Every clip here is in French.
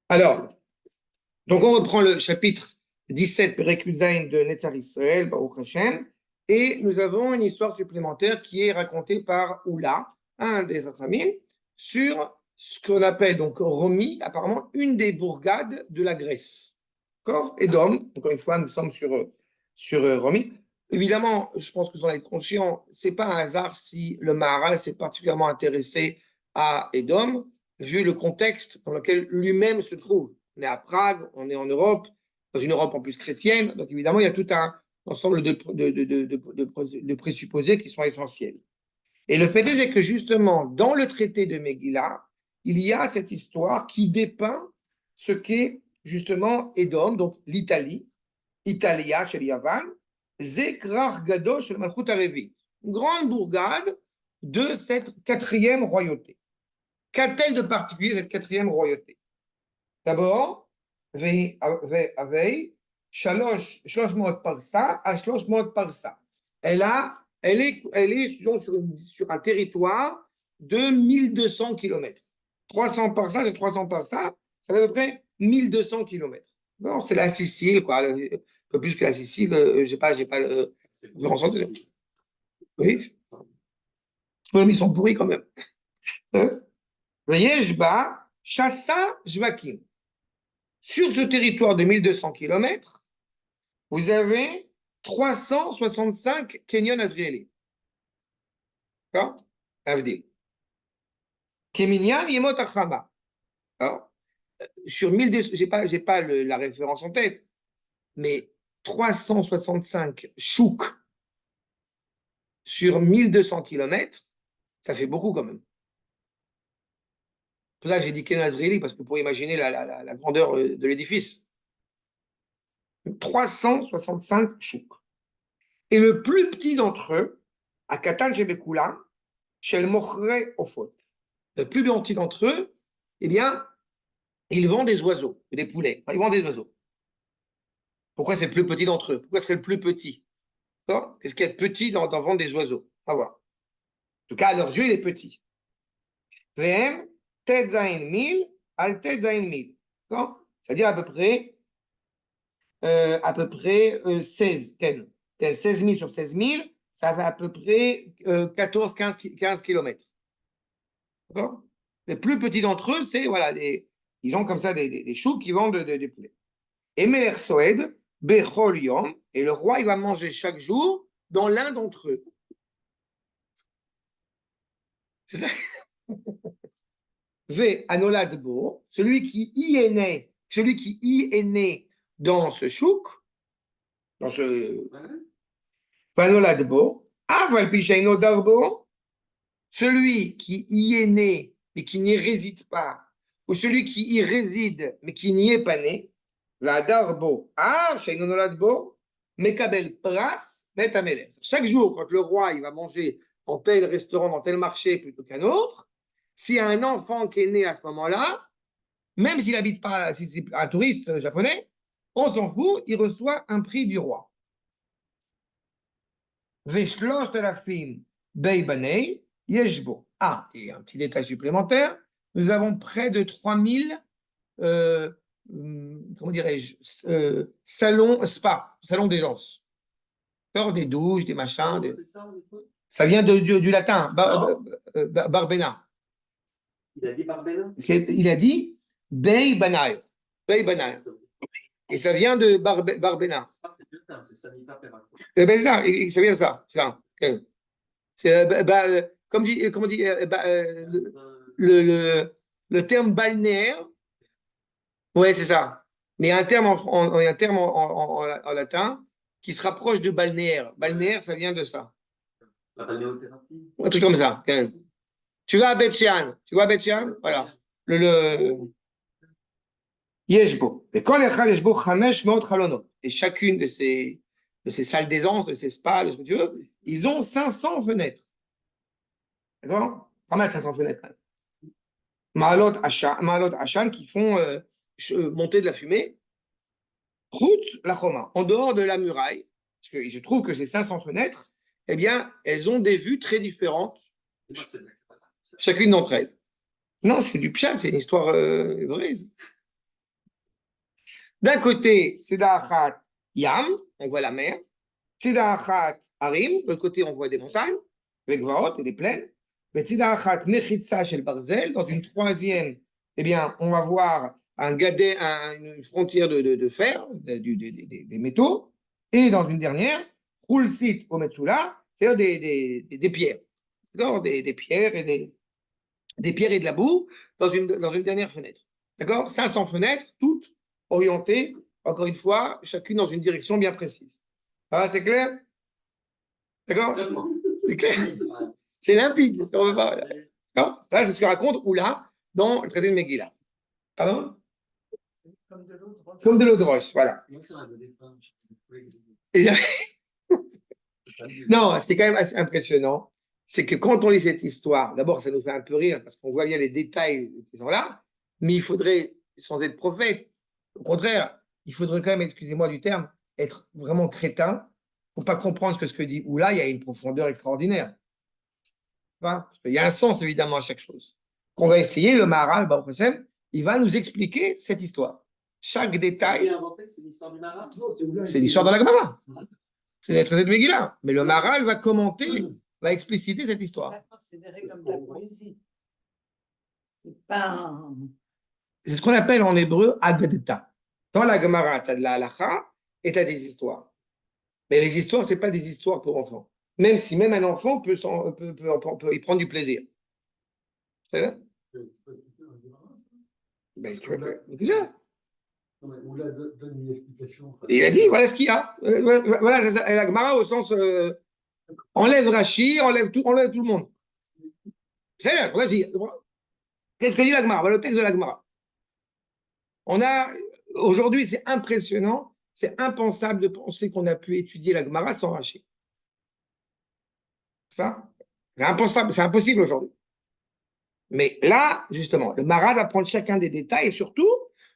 Alors, donc on reprend le chapitre 17, Perek Zayin de Netzar Israël, Baruch Hashem, et nous avons une histoire supplémentaire qui est racontée par Oula, un des Chachamim, sur ce qu'on appelle donc Romi, apparemment une des bourgades de la Grèce. D'accord? Édom, encore une fois, nous sommes sur Romi. Évidemment, je pense que vous en êtes conscient, c'est pas un hasard si le Maharal s'est particulièrement intéressé à Édom, vu le contexte dans lequel lui-même se trouve. On est à Prague, on est en Europe, dans une Europe en plus chrétienne, donc évidemment, il y a tout un ensemble de présupposés qui sont essentiels. Et le fait est que justement, dans le traité de Megillah, il y a cette histoire qui dépeint ce qu'est justement Édom, donc l'Italie, Italia chez Yavan, Zekrach Gadol chez Malchut Harevi, une grande bourgade de cette quatrième royauté. Qu'a-t-elle de particulier cette quatrième royauté? D'abord, shlosh mot parsa à shlosh mot parsa. Elle est sur un territoire de 1200 km. 300 parsa, c'est 300 parsa, ça fait à peu près 1200 km. Non, c'est la Sicile, quoi. Un peu plus que la Sicile, j'ai pas le. Vous ressentez? Oui. Ils sont pourris quand même. Yeshba, Chassa, Jvakim. Sur ce territoire de 1200 km, vous avez 365 Kenyon Azrieli. D'accord? Avdim. Keminyan Yemot Achama. Sur 1200, j'ai pas la référence en tête, mais 365 chouk sur 1200 km, ça fait beaucoup quand même. Pour ça, j'ai dit Kenyon Azrieli parce que vous pouvez imaginer la grandeur de l'édifice. 365 chouk. Et le plus petit d'entre eux, à Katan Shebekula, chez le Mochre Ofot. Le plus petit d'entre eux, eh bien, ils vendent des oiseaux, des poulets. Enfin, ils vendent des oiseaux. Pourquoi c'est le plus petit d'entre eux? Pourquoi ce serait le plus petit? Qu'est-ce qu'il y a de petit dans vendre des oiseaux? On va voir. En tout cas, à leurs yeux, il est petit. VM, Tetzain 1000, al Tetzain 1000. C'est-à-dire à peu près 16. 16 000 sur 16 000, ça fait à peu près 14-15 km. D'accord? Les plus petits d'entre eux, c'est, voilà, ils ont comme ça des choux qui vendent des poulets. Et Meler Soed, Bechol Yom, et le roi, il va manger chaque jour dans l'un d'entre eux. C'est ça? Ve Anolad Bo, celui qui y est né dans ce chouk, dans ce Anolad Bo, Aval Pishaino Darbo, celui qui y est né mais qui n'y réside pas, ou celui qui y réside mais qui n'y est pas né, la darbo, Shaino Noladbo, Mekabel Pras, Metameler. Chaque jour, quand le roi il va manger dans tel restaurant, dans tel marché plutôt qu'un autre, s'il y a un enfant qui est né à ce moment-là, même s'il n'habite pas, si c'est un touriste japonais, on s'en fout, il reçoit un prix du roi. Veshlosh de la film Beibanei, Yeshbo. Ah, et un petit détail supplémentaire, nous avons près de 3000, comment dirais-je, salons spa, salons d'aisance. Des douches, des machins. Ça vient du latin, Barbena. Il a dit Barbena? Il a dit Beibanai. Beibanai. Et ça vient de Barbena. C'est sanitaire. Ben ça, ça vient de ça. C'est, comme on dit le terme balnéaire, ouais, c'est ça. Mais il y a un terme en latin qui se rapproche de balnéaire. Balnéaire, ça vient de ça. La balnéothérapie. Un truc comme ça. Tu vas à Betchéan. Voilà. Yeshbo. Et chacune de ces salles d'aisance, de ces spas, de ce que tu veux, ils ont 500 fenêtres. D'accord? Pas mal 500 fenêtres. Maalot Hachan qui font monter de la fumée. Route la Choma, en dehors de la muraille, parce qu'il se trouve que ces 500 fenêtres, eh bien, elles ont des vues très différentes, chacune d'entre elles. Non, c'est du pchat, c'est une histoire vraie. D'un côté, Tzedachat Yam, on voit la mer. Tzedachat Harim, de l'autre côté, on voit des montagnes, avec Vaot et des plaines. Mais Tzedachat Mechitza Shel Barzel, dans une troisième, eh bien, on va voir une frontière de fer, des métaux. Et dans une dernière, Khulsit Ometsula, c'est-à-dire des pierres. D'accord, des pierres et des pierres et de la boue dans une dernière fenêtre. D'accord, 500 fenêtres, toutes orientées, encore une fois, chacune dans une direction bien précise. Ah, c'est clair? D'accord? C'est clair? C'est limpide. On veut pas. D'accord? Ça, c'est ce que raconte Oula dans le traité de Megillah. Pardon? Comme de l'eau de roche, voilà. Non, c'est quand même assez impressionnant. C'est que quand on lit cette histoire, d'abord, ça nous fait un peu rire parce qu'on voit bien les détails qui sont là, mais il faudrait, sans être prophète, au contraire, il faudrait quand même, excusez-moi du terme, être vraiment crétin pour pas comprendre que ce que dit Oula, il y a une profondeur extraordinaire. Il y a un sens, évidemment, à chaque chose. Qu'on va essayer, le Maharal, il va nous expliquer cette histoire. Chaque détail. C'est l'histoire du Marat? C'est l'histoire de la Gemara. C'est le traité de Megillah. Mais le Maharal va commenter, va expliciter cette histoire. C'est considéré comme de la poésie. C'est pas C'est ce qu'on appelle en hébreu Agadeta. Dans la Gemara, tu as de la halacha et tu as des histoires. Mais les histoires, ce n'est pas des histoires pour enfants. Même si même un enfant peut y prendre du plaisir. C'est vrai? Ben, tu vois, déjà. Donne une explication. Il a dit, voilà ce qu'il y a. Voilà, c'est ça. Et la Gemara au sens enlève Rashi, enlève tout le monde. C'est là, vas-y. Qu'est-ce que dit la Gemara? Voilà le texte de la Gemara. On a, aujourd'hui, c'est impressionnant, c'est impensable de penser qu'on a pu étudier la Gemara sans Rashi. C'est impensable, c'est impossible aujourd'hui. Mais là, justement, le Maharal va prendre chacun des détails et surtout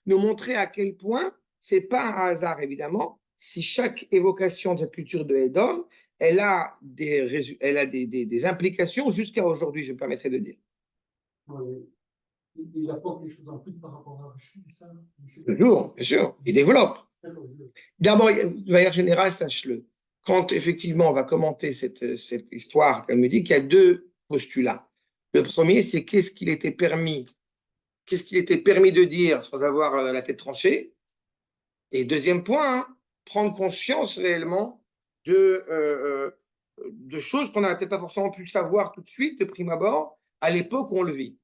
nous montrer à quel point c'est pas un hasard, évidemment, si chaque évocation de cette culture de Edom, elle a des implications jusqu'à aujourd'hui, je me permettrai de dire. Oui. Il apporte des choses en plus par rapport à Rachid, ça? Toujours, bien sûr, il développe. D'abord, de manière générale, sache-le, quand effectivement on va commenter cette histoire, elle me dit qu'il y a deux postulats. Le premier, c'est qu'est-ce qu'il était permis de dire sans avoir la tête tranchée. Et deuxième point, hein, prendre conscience réellement de choses qu'on n'aurait peut-être pas forcément pu savoir tout de suite, de prime abord, à l'époque où on le vit.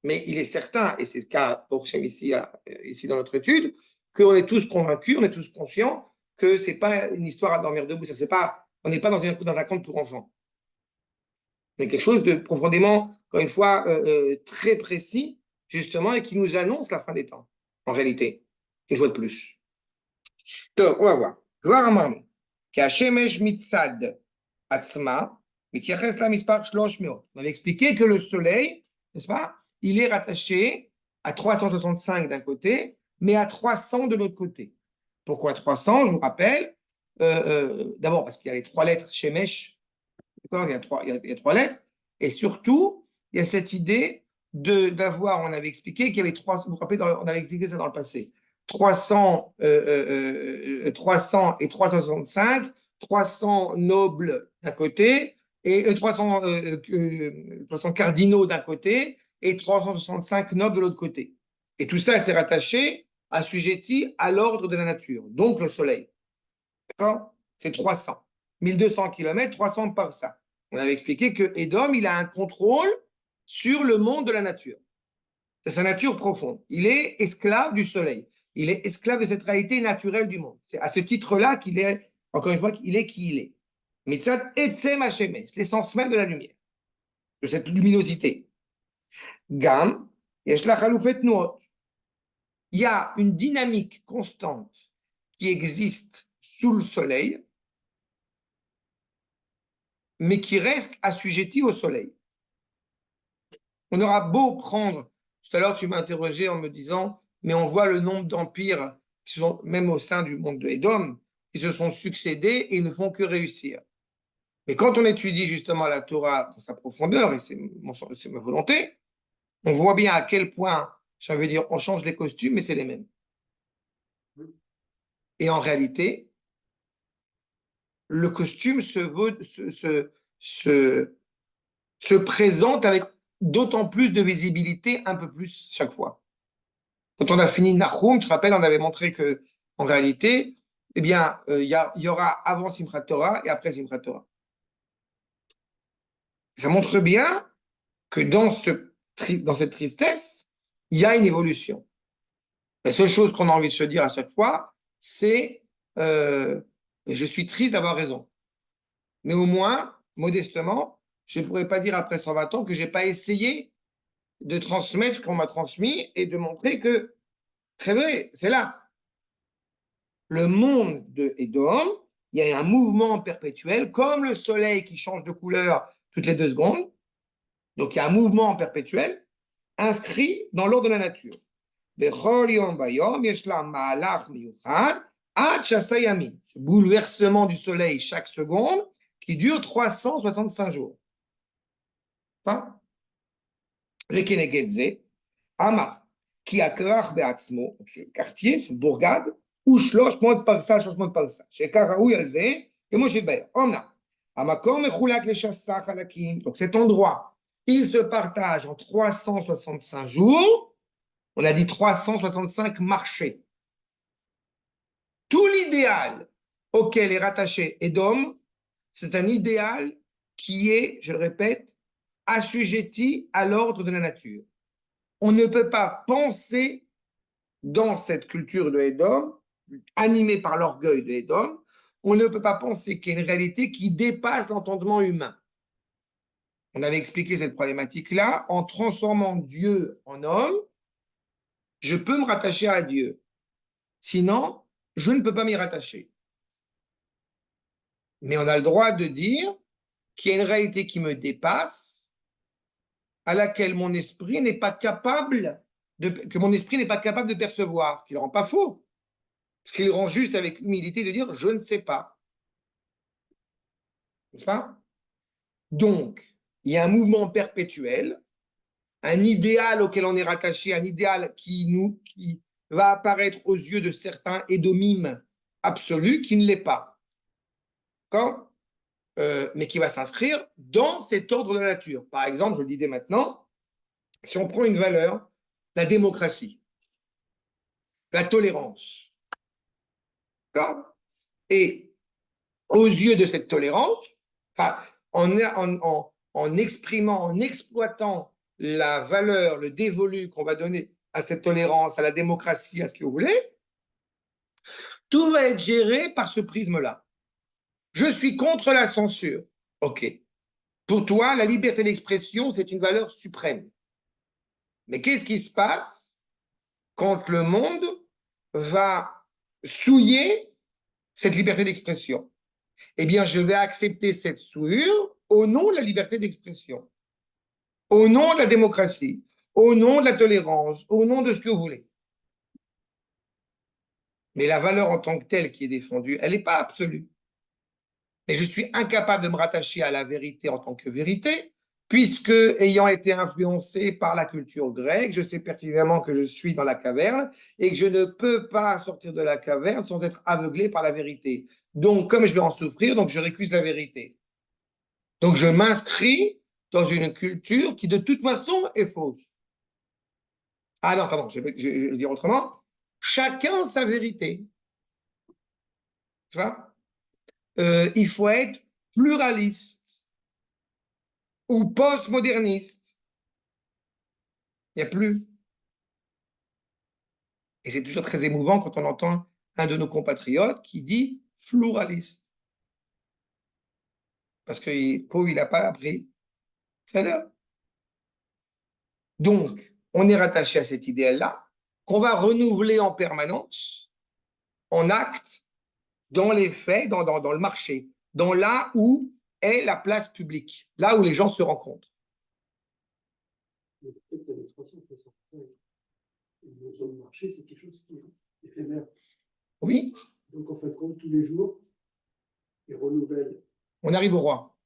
Mais il est certain, et c'est le cas pour Shem ici dans notre étude, qu'on est tous convaincus, on est tous conscients que ce n'est pas une histoire à dormir debout. On n'est pas dans un conte pour enfants. Mais quelque chose de profondément, encore une fois, très précis, justement, et qui nous annonce la fin des temps, en réalité, une fois de plus. Donc, on va voir. Voir Amram, qu'Hashemesh mitzad atzma, mityaches la mispar shlosh meot. On avait expliqué que le soleil, n'est-ce pas, il est rattaché à 365 d'un côté, mais à 300 de l'autre côté. Pourquoi 300? Je vous rappelle, d'abord parce qu'il y a les trois lettres Shemesh, d'accord, il y a trois lettres, et surtout, il y a cette idée d'avoir, on avait expliqué qu'il y avait trois, vous vous rappelez, on avait expliqué ça dans le passé, 300 et 365, 300 nobles d'un côté, et 300 cardinaux d'un côté, et 365 nobles de l'autre côté. Et tout ça, c'est rattaché, assujetti à l'ordre de la nature, donc le soleil. D'accord? C'est 300. 1200 km, 300 par ça. On avait expliqué que Edom, il a un contrôle sur le monde de la nature. C'est sa nature profonde. Il est esclave du soleil. Il est esclave de cette réalité naturelle du monde. C'est à ce titre-là qu'il est, encore une fois, qu'il est qui il est. Mitzat etzem hashemesh, l'essence même de la lumière, de cette luminosité. Gam, yesh la chalufet nuot. Il y a une dynamique constante qui existe sous le soleil, mais qui reste assujettie au soleil. On aura beau prendre, tout à l'heure tu m'as interrogé en me disant, mais on voit le nombre d'empires qui sont, même au sein du monde de Édom, qui se sont succédés et ils ne font que réussir. Mais quand on étudie justement la Torah dans sa profondeur, et c'est ma volonté, on voit bien à quel point, ça veut dire, on change les costumes, mais c'est les mêmes. Et en réalité, le costume se présente avec d'autant plus de visibilité, un peu plus chaque fois. Quand on a fini Nahum, tu te rappelles, on avait montré que, en réalité, eh bien, il y aura avant Simchat Torah et après Simchat Torah. Ça montre bien que dans cette tristesse, il y a une évolution. La seule chose qu'on a envie de se dire à chaque fois, c'est je suis triste d'avoir raison. Mais au moins, modestement, je ne pourrais pas dire après 120 ans que je n'ai pas essayé de transmettre ce qu'on m'a transmis et de montrer que, c'est vrai, c'est là. Le monde de Édom, il y a un mouvement perpétuel, comme le soleil qui change de couleur toutes les 2 secondes. Donc, il y a un mouvement perpétuel inscrit dans l'ordre de la nature. Ce bouleversement du soleil chaque seconde qui dure 365 jours. Pas Amar, qui a krach be'atzmo, ce quartier, cette bourgade, ou shlosh mot parsa, chez Karaoui Alze, et moi j'ai baie. On a. Amakom mechulak le chassach halakim. Donc cet endroit, il se partage en 365 jours. On a dit 365 marchés. Tout l'idéal auquel est rattaché Édom, c'est un idéal qui est, je le répète, assujetti à l'ordre de la nature. On ne peut pas penser dans cette culture de Édom, animée par l'orgueil de Édom, on ne peut pas penser qu'il y a une réalité qui dépasse l'entendement humain. On avait expliqué cette problématique-là en transformant Dieu en homme. Je peux me rattacher à Dieu. Sinon, je ne peux pas m'y rattacher. Mais on a le droit de dire qu'il y a une réalité qui me dépasse, à laquelle mon esprit n'est pas capable que mon esprit n'est pas capable de percevoir, ce qui ne le rend pas faux, ce qui le rend juste avec humilité de dire je ne sais pas. N'est-ce pas? Donc, il y a un mouvement perpétuel, un idéal auquel on est rattaché, un idéal qui va apparaître aux yeux de certains édomimes absolus qui ne l'est pas. D'accord? Mais qui va s'inscrire dans cet ordre de la nature. Par exemple, je le dis dès maintenant, si on prend une valeur, la démocratie, la tolérance, d'accord? Et aux yeux de cette tolérance, enfin, en exprimant, en exploitant la valeur, le dévolu qu'on va donner à cette tolérance, à la démocratie, à ce que vous voulez, tout va être géré par ce prisme-là. Je suis contre la censure. OK. Pour toi, la liberté d'expression, c'est une valeur suprême. Mais qu'est-ce qui se passe quand le monde va souiller cette liberté d'expression? Eh bien, je vais accepter cette souillure au nom de la liberté d'expression, au nom de la démocratie, au nom de la tolérance, au nom de ce que vous voulez. Mais la valeur en tant que telle qui est défendue, elle n'est pas absolue. Et je suis incapable de me rattacher à la vérité en tant que vérité, puisque, ayant été influencé par la culture grecque, je sais pertinemment que je suis dans la caverne et que je ne peux pas sortir de la caverne sans être aveuglé par la vérité. Donc, comme je vais en souffrir, donc je récuse la vérité. Donc, je m'inscris dans une culture qui, de toute façon, est fausse. Ah non, pardon, je vais dire autrement. Chacun sa vérité. Tu vois? Il faut être pluraliste ou postmoderniste. Il n'y a plus. Et c'est toujours très émouvant quand on entend un de nos compatriotes qui dit pluraliste. Parce que Paul, il n'a pas appris. C'est-à-dire. Donc, on est rattaché à cet idéal-là, qu'on va renouveler en permanence, en acte, dans les faits, dans le marché, dans là où est la place publique, là où les gens se rencontrent. Peut-être que les 365 sur le marché, c'est quelque chose qui est éphémère. Oui. Donc, en fait, compte tous les jours, ils renouvellent. On arrive au roi.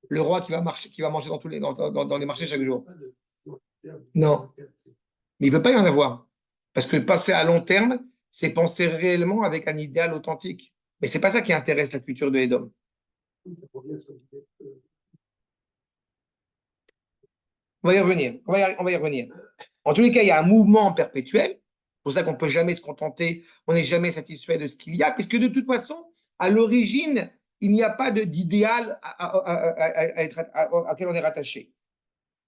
Le roi qui va manger dans les marchés chaque jour. Non. Mais il ne peut pas y en avoir. Parce que passer à long terme, c'est penser réellement avec un idéal authentique. Mais c'est pas ça qui intéresse la culture de Edom. Ça revient sur l'idée, On va y revenir. On va y revenir. En tous les cas, il y a un mouvement perpétuel. C'est pour ça qu'on ne peut jamais se contenter, on n'est jamais satisfait de ce qu'il y a, puisque de toute façon, à l'origine, il n'y a pas d'idéal auquel on est rattaché.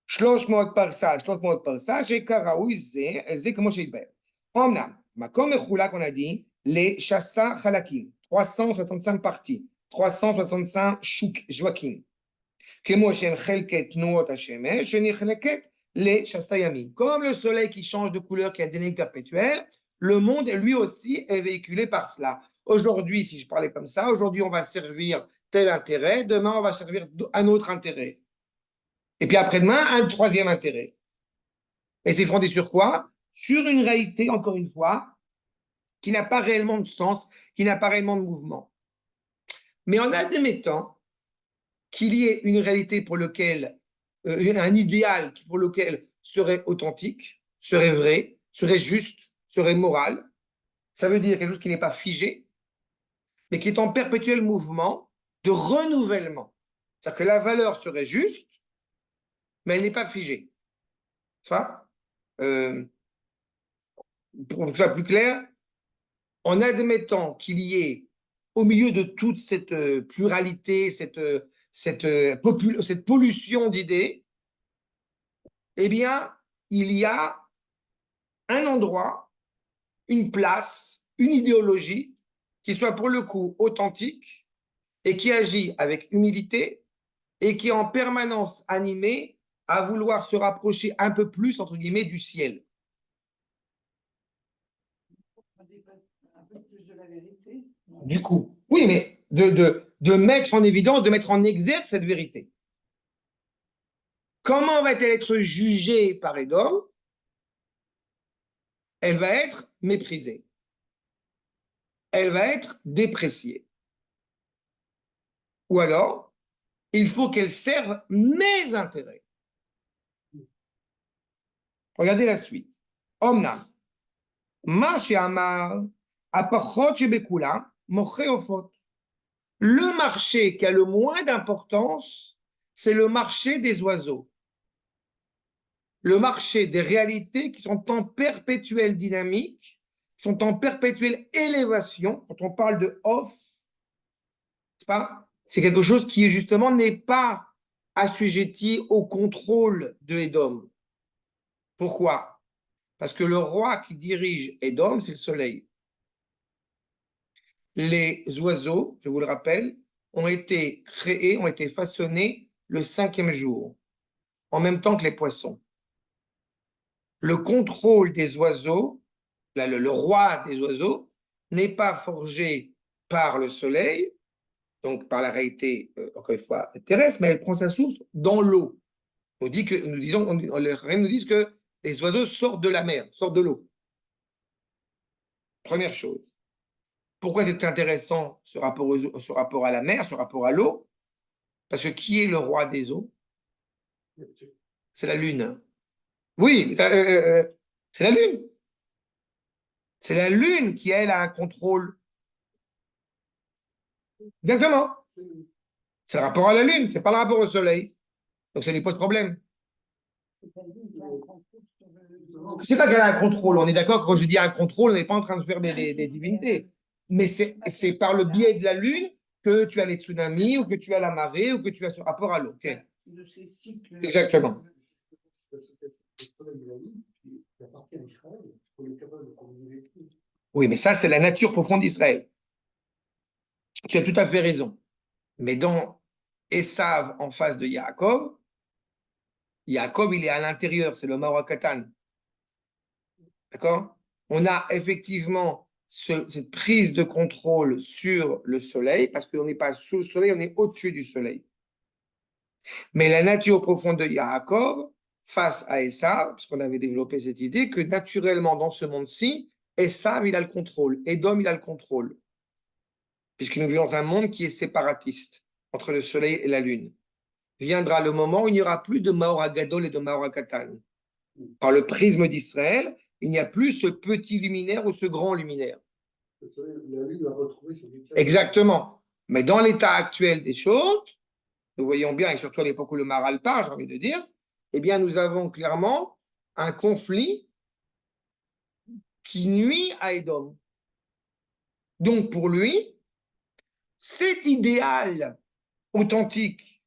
שלוש מאות פרסה, שכראוי זה כמו שהתבהר. אמנם, מקום מחולק, on a dit, לשסה חלקים, 365 parties, 365 שווקים, כמו שהן חלקת תנועות השמש, שנחלקת לשסה ימים. Comme le soleil qui change de couleur, qui a des dynamique perpétuelle, le monde, lui aussi, est véhiculé par cela. Aujourd'hui, si je parlais comme ça, aujourd'hui, on va servir tel intérêt, demain, on va servir un autre intérêt. Et puis après-demain, un troisième intérêt. Et c'est fondé sur quoi? Sur une réalité, encore une fois, qui n'a pas réellement de sens, qui n'a pas réellement de mouvement. Mais en admettant qu'il y ait une réalité pour laquelle, un idéal pour lequel serait authentique, serait vrai, serait juste, serait moral, ça veut dire quelque chose qui n'est pas figé, mais qui est en perpétuel mouvement de renouvellement. C'est-à-dire que la valeur serait juste, mais elle n'est pas figée. Ça, pour que ce soit plus clair, en admettant qu'il y ait, au milieu de toute cette pluralité, cette pollution d'idées, eh bien, il y a un endroit, une place, une idéologie qui soit pour le coup authentique et qui agit avec humilité et qui est en permanence animée à vouloir se rapprocher un peu plus, entre guillemets, du ciel. Un peu plus de la vérité. Du coup, oui, mais de mettre en évidence, de mettre en exergue cette vérité. Comment va-t-elle être jugée par Edom? Elle va être méprisée. Elle va être dépréciée. Ou alors, il faut qu'elle serve mes intérêts. Regardez la suite. Omnam. Ma she'amar, apachot shebekula, moche ofot. Le marché qui a le moins d'importance, c'est le marché des oiseaux. Le marché des réalités qui sont en perpétuelle dynamique, qui sont en perpétuelle élévation. Quand on parle de off, c'est quelque chose qui justement n'est pas assujetti au contrôle de Edom. Pourquoi? Parce que le roi qui dirige Edom, c'est le soleil. Les oiseaux, je vous le rappelle, ont été créés, ont été façonnés le 5e jour, en même temps que les poissons. Le contrôle des oiseaux, le roi des oiseaux, n'est pas forgé par le soleil, donc par la réalité, encore une fois, terrestre, mais elle prend sa source dans l'eau. Les Rachamim nous disent que les oiseaux sortent de la mer, sortent de l'eau. Première chose. Pourquoi c'est intéressant ce rapport à la mer, ce rapport à l'eau? Parce que qui est le roi des eaux? C'est la lune. Oui, c'est la lune. C'est la lune qui, elle, a un contrôle. Exactement. C'est le rapport à la lune, c'est pas le rapport au soleil. Donc ça lui pose problème. C'est pas qu'elle a un contrôle. On est d'accord que quand je dis un contrôle, on n'est pas en train de faire des divinités. Mais c'est par le biais de la lune que tu as les tsunamis, ou que tu as la marée, ou que tu as ce rapport à l'eau. Okay. Exactement. Oui, mais ça, c'est la nature profonde d'Israël. Tu as tout à fait raison. Mais dans Esav en face de Yaakov, Yaakov, il est à l'intérieur, c'est le Maorakatan. D'accord? On a effectivement cette prise de contrôle sur le soleil, parce qu'on n'est pas sous le soleil, on est au-dessus du soleil. Mais la nature profonde de Yaakov, face à Esav, parce qu'on avait développé cette idée que naturellement, dans ce monde-ci, Esav, il a le contrôle, Edom, il a le contrôle. Puisque nous vivons dans un monde qui est séparatiste entre le soleil et la lune. Viendra le moment où il n'y aura plus de Maor Gadol et de Maor Katan. Par le prisme d'Israël, il n'y a plus ce petit luminaire ou ce grand luminaire. Le soleil, la lune va retrouver son éclat. Exactement. Mais dans l'état actuel des choses, nous voyons bien, et surtout à l'époque où le Maral part, j'ai envie de dire, eh bien, nous avons clairement un conflit qui nuit à Édom. Donc, pour lui, cet idéal authentique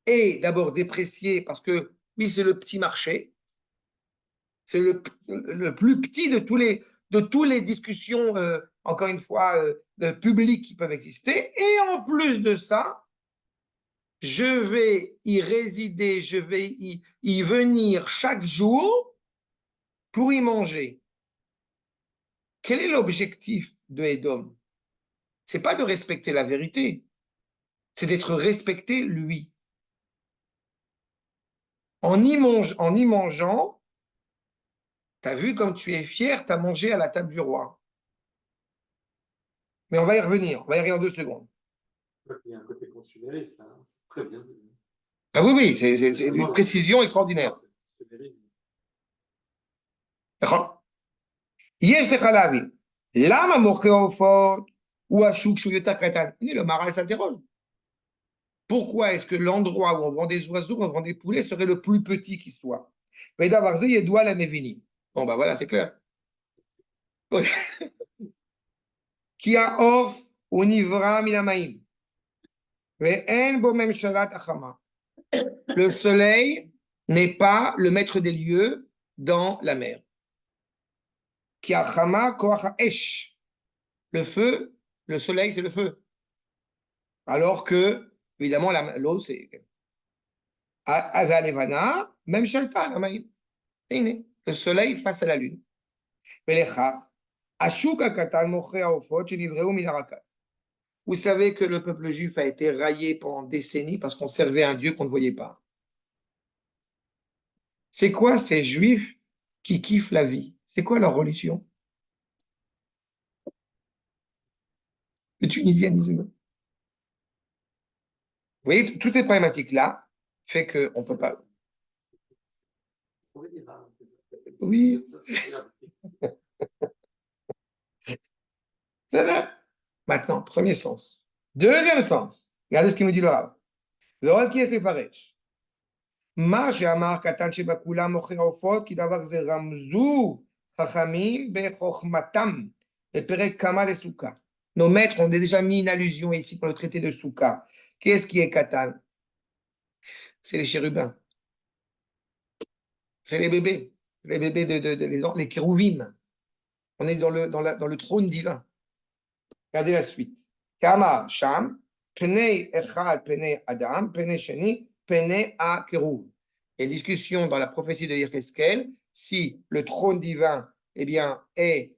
est d'abord déprécié parce que, oui, c'est le petit marché, c'est le plus petit de tous les discussions, encore une fois, publiques qui peuvent exister. Et en plus de ça, je vais y résider, je vais y venir chaque jour pour y manger. Quel est l'objectif de Édom? C'est pas de respecter la vérité, c'est d'être respecté lui. En y mangeant, tu as vu comme tu es fier, tu as mangé à la table du roi. Mais on va y revenir, on va y revenir en 2 secondes. Il y a un côté consumériste, hein. C'est très bien. Ah oui, oui, c'est une précision extraordinaire. D'accord? יש לך להבין, למה מוכרי העופות הוא השוק שהוא יותר קטן? הנה, le Maral s'interroge. Pourquoi est-ce que l'endroit où on vend des oiseaux, on vend des poulets, serait le plus petit qui soit? ודבר זה ידוע למבינים. Bon, ben voilà, c'est clair. כי העוף הוא נברא מן המים, ואין בו ממשלת החמה. Le soleil n'est pas le maître des lieux dans la mer. Qui a chama koach esh. Le feu, le soleil, c'est le feu. Alors que, évidemment, l'eau, c'est. Avalevana, même shalta, la maïm. Le soleil face à la lune. Vous savez que le peuple juif a été raillé pendant des décennies parce qu'on servait un Dieu qu'on ne voyait pas. C'est quoi ces juifs qui kiffent la vie? C'est quoi leur religion? Le tunisianisme. Vous voyez, toutes ces problématiques-là fait qu'on ne peut pas. Oui. C'est là. Maintenant, premier sens. Deuxième sens. Regardez ce qu'il me dit le Rav. Le Rav qui est le Faresh. מה שאמר קטן שבכולם מוכר עופות כי דבר זה רמזו חכמים בחוכמתם בפרק כמה לסוכה. Nos maîtres ont déjà mis une allusion ici dans le traité de Souka. Qu'est-ce qui est Katan? C'est les chérubins. C'est les bébés. Les bébés les kérouvim. On est dans le trône divin. Regardez la suite. Kama Sham, Pnei Echad, Pnei Adam, Pnei Sheni, Pnei A Kérouv. Il y a une discussion dans la prophétie de Yecheskel si le trône divin eh bien, est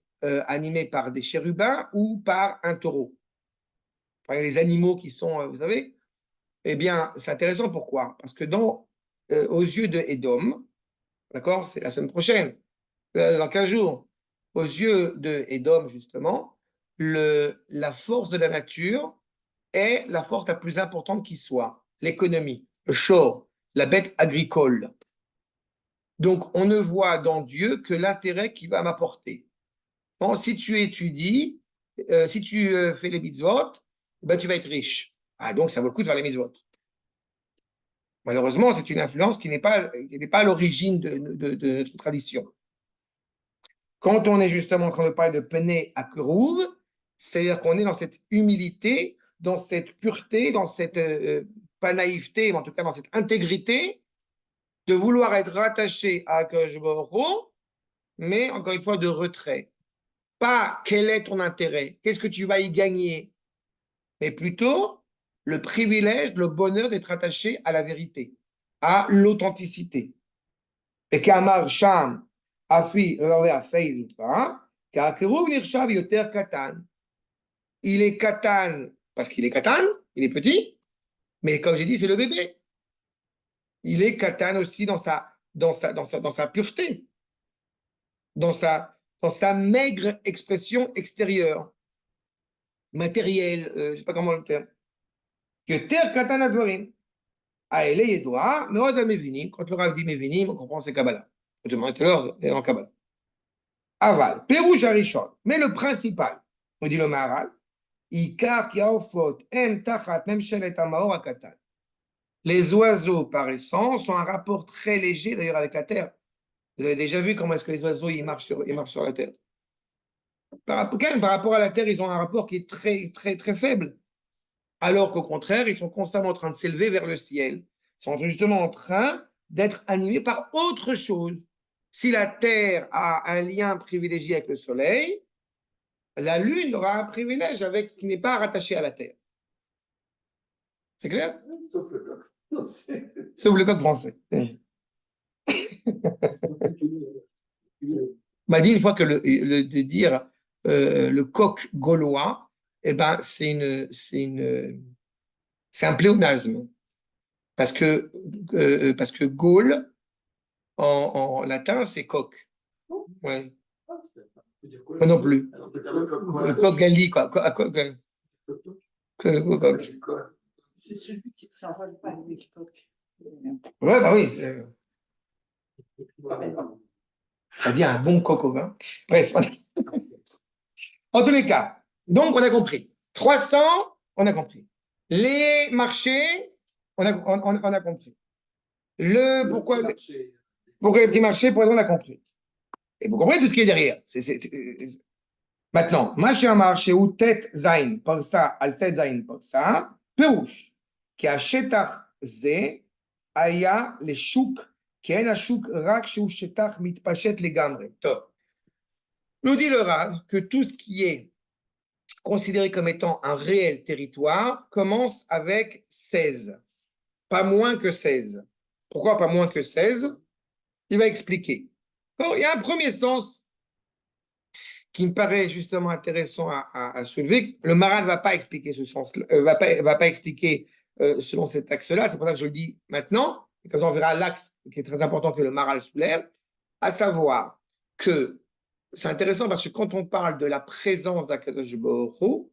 animé par des chérubins ou par un taureau. Par les animaux qui sont, vous savez, eh bien, c'est intéressant. Pourquoi? Parce que aux yeux de Édom, d'accord, c'est la semaine prochaine, dans 15 jours, aux yeux de Édom, justement, la force de la nature est la force la plus importante qui soit, l'économie, le shor, la bête agricole. Donc, on ne voit dans Dieu que l'intérêt qu'il va m'apporter. Bon, si tu étudies, si tu fais les mitzvot, ben, tu vas être riche. Ah, donc, ça vaut le coup de faire les mitzvot. Malheureusement, c'est une influence qui n'est pas à l'origine de notre tradition. Quand on est justement en train de parler de Pnei à Kérouv, c'est-à-dire qu'on est dans cette humilité, dans cette pureté, dans cette pas naïveté, mais en tout cas dans cette intégrité, de vouloir être rattaché à Akadosh Baruch Hu, mais encore une fois de retrait. Pas quel est ton intérêt, qu'est-ce que tu vas y gagner, mais plutôt le privilège, le bonheur d'être attaché à la vérité, à l'authenticité. Et qu'Amar Sham, Afi, car Kérouv Nirshav Yoter Katan. Il est Katan parce qu'il est Katan, il est petit, mais comme j'ai dit, c'est le bébé. Il est Katan aussi dans sa pureté, dans sa maigre expression extérieure, matérielle, je ne sais pas comment le terme. Yoter Katan Advarim. Aele Yedoa, Meod Mevinim. Quand le Rav dit Mevinim, on comprend c'est Kabbalah. Je te demande tout à l'heure, en Kabbalah. Aval, Pérouche Arishon. Mais le principal, on dit le Maharal, Ikar Kiaofot, Em Tachat, Mem Shelet Amaor Akatan. Les oiseaux, par essence, ont un rapport très léger, d'ailleurs, avec la terre. Vous avez déjà vu comment est-ce que les oiseaux ils marchent sur la terre. Quand même, par rapport à la terre, ils ont un rapport qui est très, très, très faible. Alors qu'au contraire, ils sont constamment en train de s'élever vers le ciel. Ils sont justement en train d'être animés par autre chose. Si la terre a un lien privilégié avec le soleil, la lune aura un privilège avec ce qui n'est pas rattaché à la terre. C'est clair? Sauf le coq. Non, Sauf le coq français. M'a dit une fois que de dire le coq gaulois, eh ben, c'est un pléonasme. Parce que Gaule, en latin, c'est coq. Ouais. Moi non plus. Le coq Gali, quoi. Coq. C'est celui qui ne s'envole pas, le coq. Ouais, bah oui. C'est-à-dire un bon coq au vin. Bref. En tous les cas, donc on a compris. 300, on a compris. Les marchés, on a compris. Pourquoi les petits marchés, on a compris. Et vous comprenez tout ce qui est derrière. Maintenant, marché un marché où tête zain, par ça, al tête zain, par ça, perouche, qui a shetach ze, aya les chouk, qui a un chouk rak, chez shetach mitpachet les gamre. Top. Nous dit le Rav que tout ce qui est considéré comme étant un réel territoire commence avec 16, pas moins que 16. Pourquoi pas moins que 16? Il va expliquer. Il y a un premier sens qui me paraît justement intéressant à soulever. Le Maharal ne va pas expliquer ce sens-là, va pas expliquer selon cet axe-là, c'est pour ça que je le dis maintenant, et comme ça on verra l'axe qui est très important que le Maharal soulève, à savoir que c'est intéressant parce que quand on parle de la présence d'Akadosh Baruch Hu,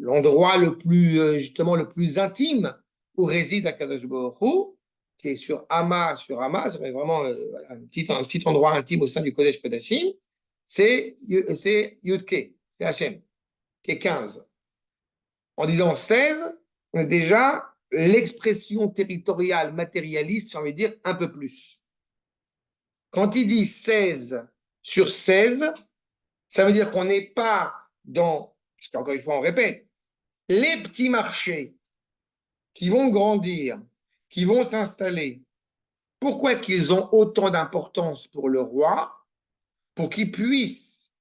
l'endroit le plus justement le plus intime où réside Akadosh Baruch Hu, qui est sur Hama, c'est vraiment un petit endroit intime au sein du Kodesh Kodashim, c'est Yudke, c'est Hachem, qui est 15. En disant 16, on est déjà l'expression territoriale matérialiste, j'ai envie de dire un peu plus. Quand il dit 16 sur 16, ça veut dire qu'on n'est pas dans, parce qu'encore une fois on répète, les petits marchés qui vont grandir, qui vont s'installer. Pourquoi est-ce qu'ils ont autant d'importance pour le roi? Pour qu'il puisse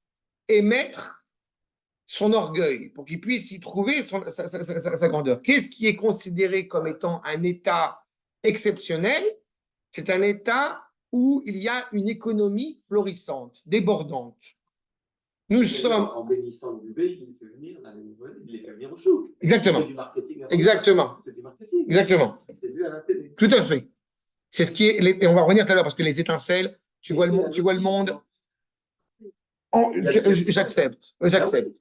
émettre son orgueil, pour qu'il puisse y trouver sa grandeur. Qu'est-ce qui est considéré comme étant un État exceptionnel? C'est un État où il y a une économie florissante, débordante. Nous sommes. En bénissant le bébé, il les fait venir au chouk. Exactement. C'est du marketing. Exactement. C'est du marketing. Exactement. C'est vu à la télé. Tout à fait. C'est ce qui est. Et on va revenir tout à l'heure parce que les étincelles, tu vois le monde. J'accepte.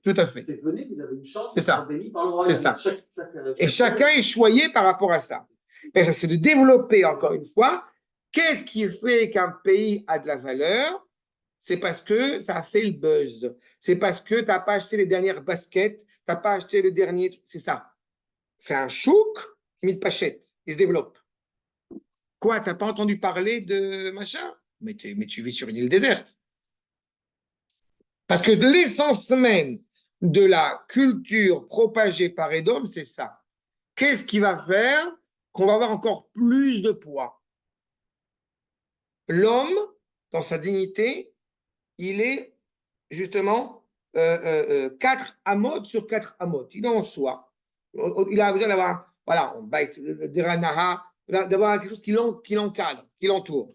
Tout à fait. C'est venu, vous avez une chance. C'est ça. Béni par le roi. C'est ça. Et chacun est choyé par rapport à ça. Et ça, c'est de développer encore une fois. Qu'est-ce qui fait qu'un pays a de la valeur? C'est parce que ça a fait le buzz. C'est parce que tu n'as pas acheté les dernières baskets, tu n'as pas acheté le dernier truc. C'est ça. C'est un chouk, mille pachettes. Il se développe. Quoi, tu n'as pas entendu parler de machin? Mais tu vis sur une île déserte. Parce que l'essence même de la culture propagée par Edom, c'est ça. Qu'est-ce qui va faire qu'on va avoir encore plus de poids? L'homme, dans sa dignité, il est justement 4 amotes sur 4 amotes. Il est en soi. Il a besoin d'avoir, voilà, d'avoir quelque chose qui l'encadre, qui l'entoure.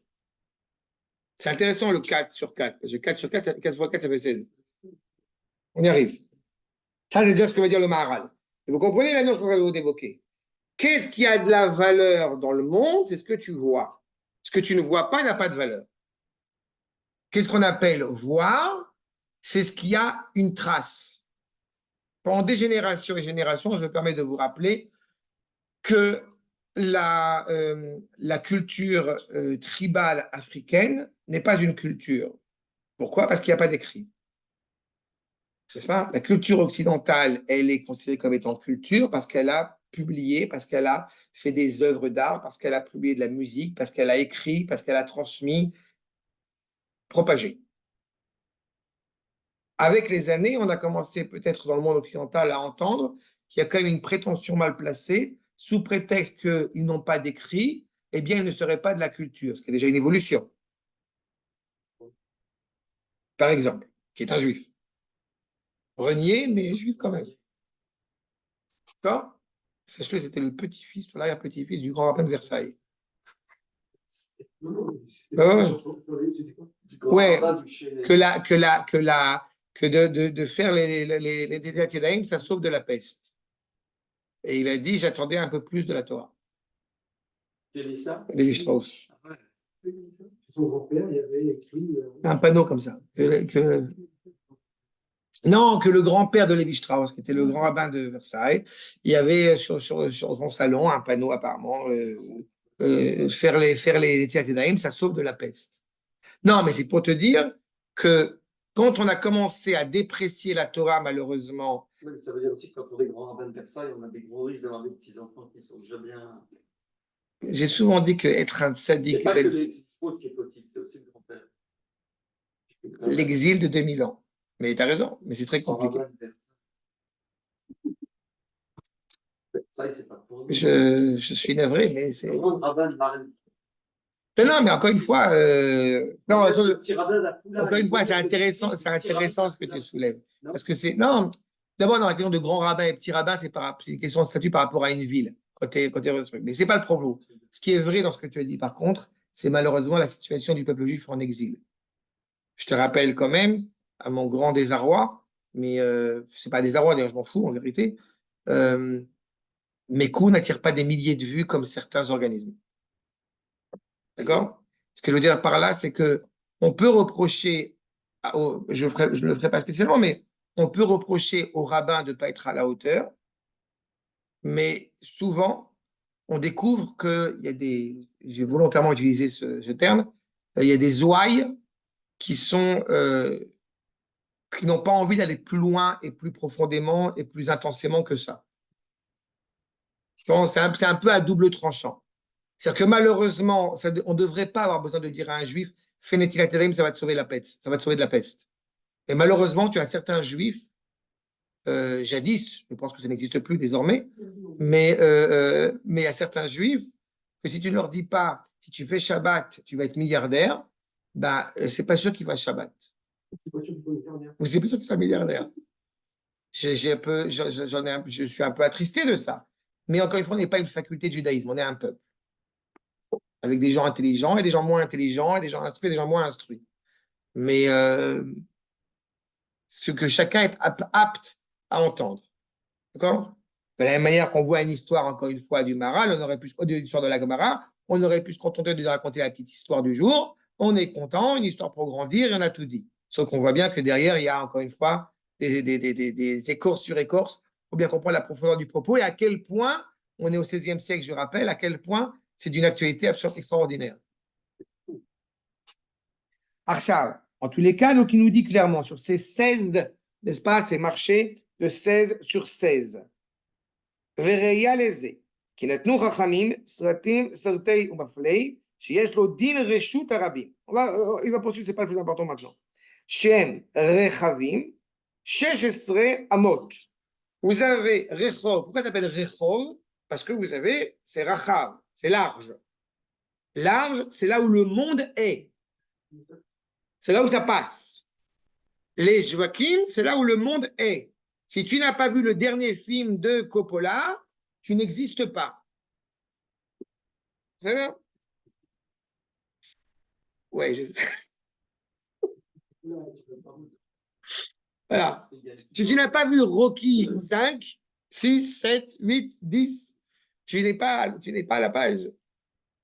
C'est intéressant le 4 sur 4, parce que 4 sur 4, 4 fois 4, ça fait 16. On y arrive. Ça, c'est déjà ce que veut dire le Maharal. Et vous comprenez la notion qu'on va vous évoquer. Qu'est-ce qui a de la valeur dans le monde? C'est ce que tu vois. Ce que tu ne vois pas n'a pas de valeur. Qu'est-ce qu'on appelle voir? C'est ce qui a une trace. Pendant des générations et générations, je me permets de vous rappeler que la culture tribale africaine n'est pas une culture. Pourquoi? Parce qu'il n'y a pas d'écrit. C'est pas? La culture occidentale, elle est considérée comme étant culture parce qu'elle a publié, parce qu'elle a fait des œuvres d'art, parce qu'elle a publié de la musique, parce qu'elle a écrit, parce qu'elle a transmis, propagé. Avec les années, on a commencé peut-être dans le monde occidental à entendre qu'il y a quand même une prétention mal placée, sous prétexte qu'ils n'ont pas d'écrit, eh bien, ils ne seraient pas de la culture, ce qui est déjà une évolution. Par exemple, qui est un juif. Renié, mais juif quand même. D'accord? Sachez, c'était le petit-fils, ou l'arrière-petit-fils du grand rabbin de Versailles. Non, non, Ouais. Ouais, Ouais. que de faire les Tedayim, ça sauve de la peste. Et il a dit, j'attendais un peu plus de la Torah. Qui a dit ça? Lévi-Strauss. Son grand-père, il avait écrit. Un panneau comme ça. Non, que le grand-père de Lévi-Strauss, qui était le grand rabbin de Versailles, il y avait sur son salon un panneau apparemment, faire les Tedayim, ça sauve de la peste. Non, mais c'est pour te dire que quand on a commencé à déprécier la Torah, malheureusement, Oui, mais ça veut dire aussi que quand on est grand rabbin de Versailles, on a des gros risques d'avoir des petits-enfants qui sont déjà bien. j'ai souvent dit qu'être un C'est tzaddik, pas que l'expose qui est fautif, c'est aussi le grand-père. l'exil de 2000 ans. Mais tu as raison, mais c'est très Grand compliqué. rabbin de Versailles, c'est pas pour nous. Je suis navré, mais c'est. Le grand rabbin de Marne. Non, mais encore une fois, non, Le petit rabbin de la Foula, encore une fois, c'est il est intéressant ce que tu soulèves. Parce que c'est. Non, d'abord, dans la question de grand rabbin et petit rabbin, c'est une question de statut par rapport à une ville. Mais ce n'est pas le problème. Ce qui est vrai dans ce que tu as dit, par contre, c'est malheureusement la situation du peuple juif en exil. Je te rappelle quand même, à mon grand désarroi, mais ce n'est pas désarroi, d'ailleurs, je m'en fous en vérité, mes coups n'attirent pas des milliers de vues comme certains organismes. D'accord? Ce que je veux dire par là, c'est que on peut reprocher, je ne le ferai pas spécialement, mais on peut reprocher aux rabbins de ne pas être à la hauteur, mais souvent, on découvre qu'il y a des, j'ai volontairement utilisé ce terme, il y a des ouailles qui n'ont pas envie d'aller plus loin et plus profondément et plus intensément que ça. C'est un peu à double tranchant. C'est-à-dire que malheureusement, on ne devrait pas avoir besoin de dire à un juif, fais Netilat Yadayim, ça va te sauver la peste, ça va te sauver de la peste. Et malheureusement, tu as certains juifs, jadis, je pense que ça n'existe plus désormais, mais il y a certains juifs que si tu ne leur dis pas, si tu fais Shabbat, tu vas être milliardaire, bah, c'est pas sûr qu'il fasse Shabbat. Ou c'est pas sûr qu'il soit milliardaire. Je suis un peu attristé de ça. Mais encore une fois, on n'est pas une faculté de judaïsme, on est un peuple. Avec des gens intelligents et des gens moins intelligents, et des gens instruits et des gens moins instruits. Mais ce que chacun est apte à entendre. D'accord? De la même manière qu'on voit une histoire, encore une fois, du Maral, on aurait pu, de l'histoire de la Gemara, on aurait pu se contenter de raconter la petite histoire du jour. On est content, une histoire pour grandir, et on a tout dit. Sauf qu'on voit bien que derrière, il y a encore une fois des écorces sur écorces pour bien comprendre la profondeur du propos et à quel point, on est au XVIe siècle, je rappelle, à quel point c'est d'une actualité absolument extraordinaire. Arshab, en tous les cas, donc il nous dit clairement sur ces 16, n'est-ce pas, ces marchés de 16 sur 16. Vereya leze, qui נתנו חכמים סרטים, סרטי ומפלי, שיש לו דין רשות הרבים. Il va poursuivre, c'est pas le plus important maintenant. שהם רחבים, 16 אמות. Vous avez rechov. Pourquoi ça s'appelle rechov? Parce que vous avez, c'est rachav, c'est large. Large, c'est là où le monde est. C'est là où ça passe. Les Shvakim, c'est là où le monde est. Si tu n'as pas vu le dernier film de Coppola, tu n'existes pas. C'est ça? Ouais, je sais. Voilà. Si tu n'as pas vu Rocky 5, 6, 7, 8, 10, tu n'es pas à la page.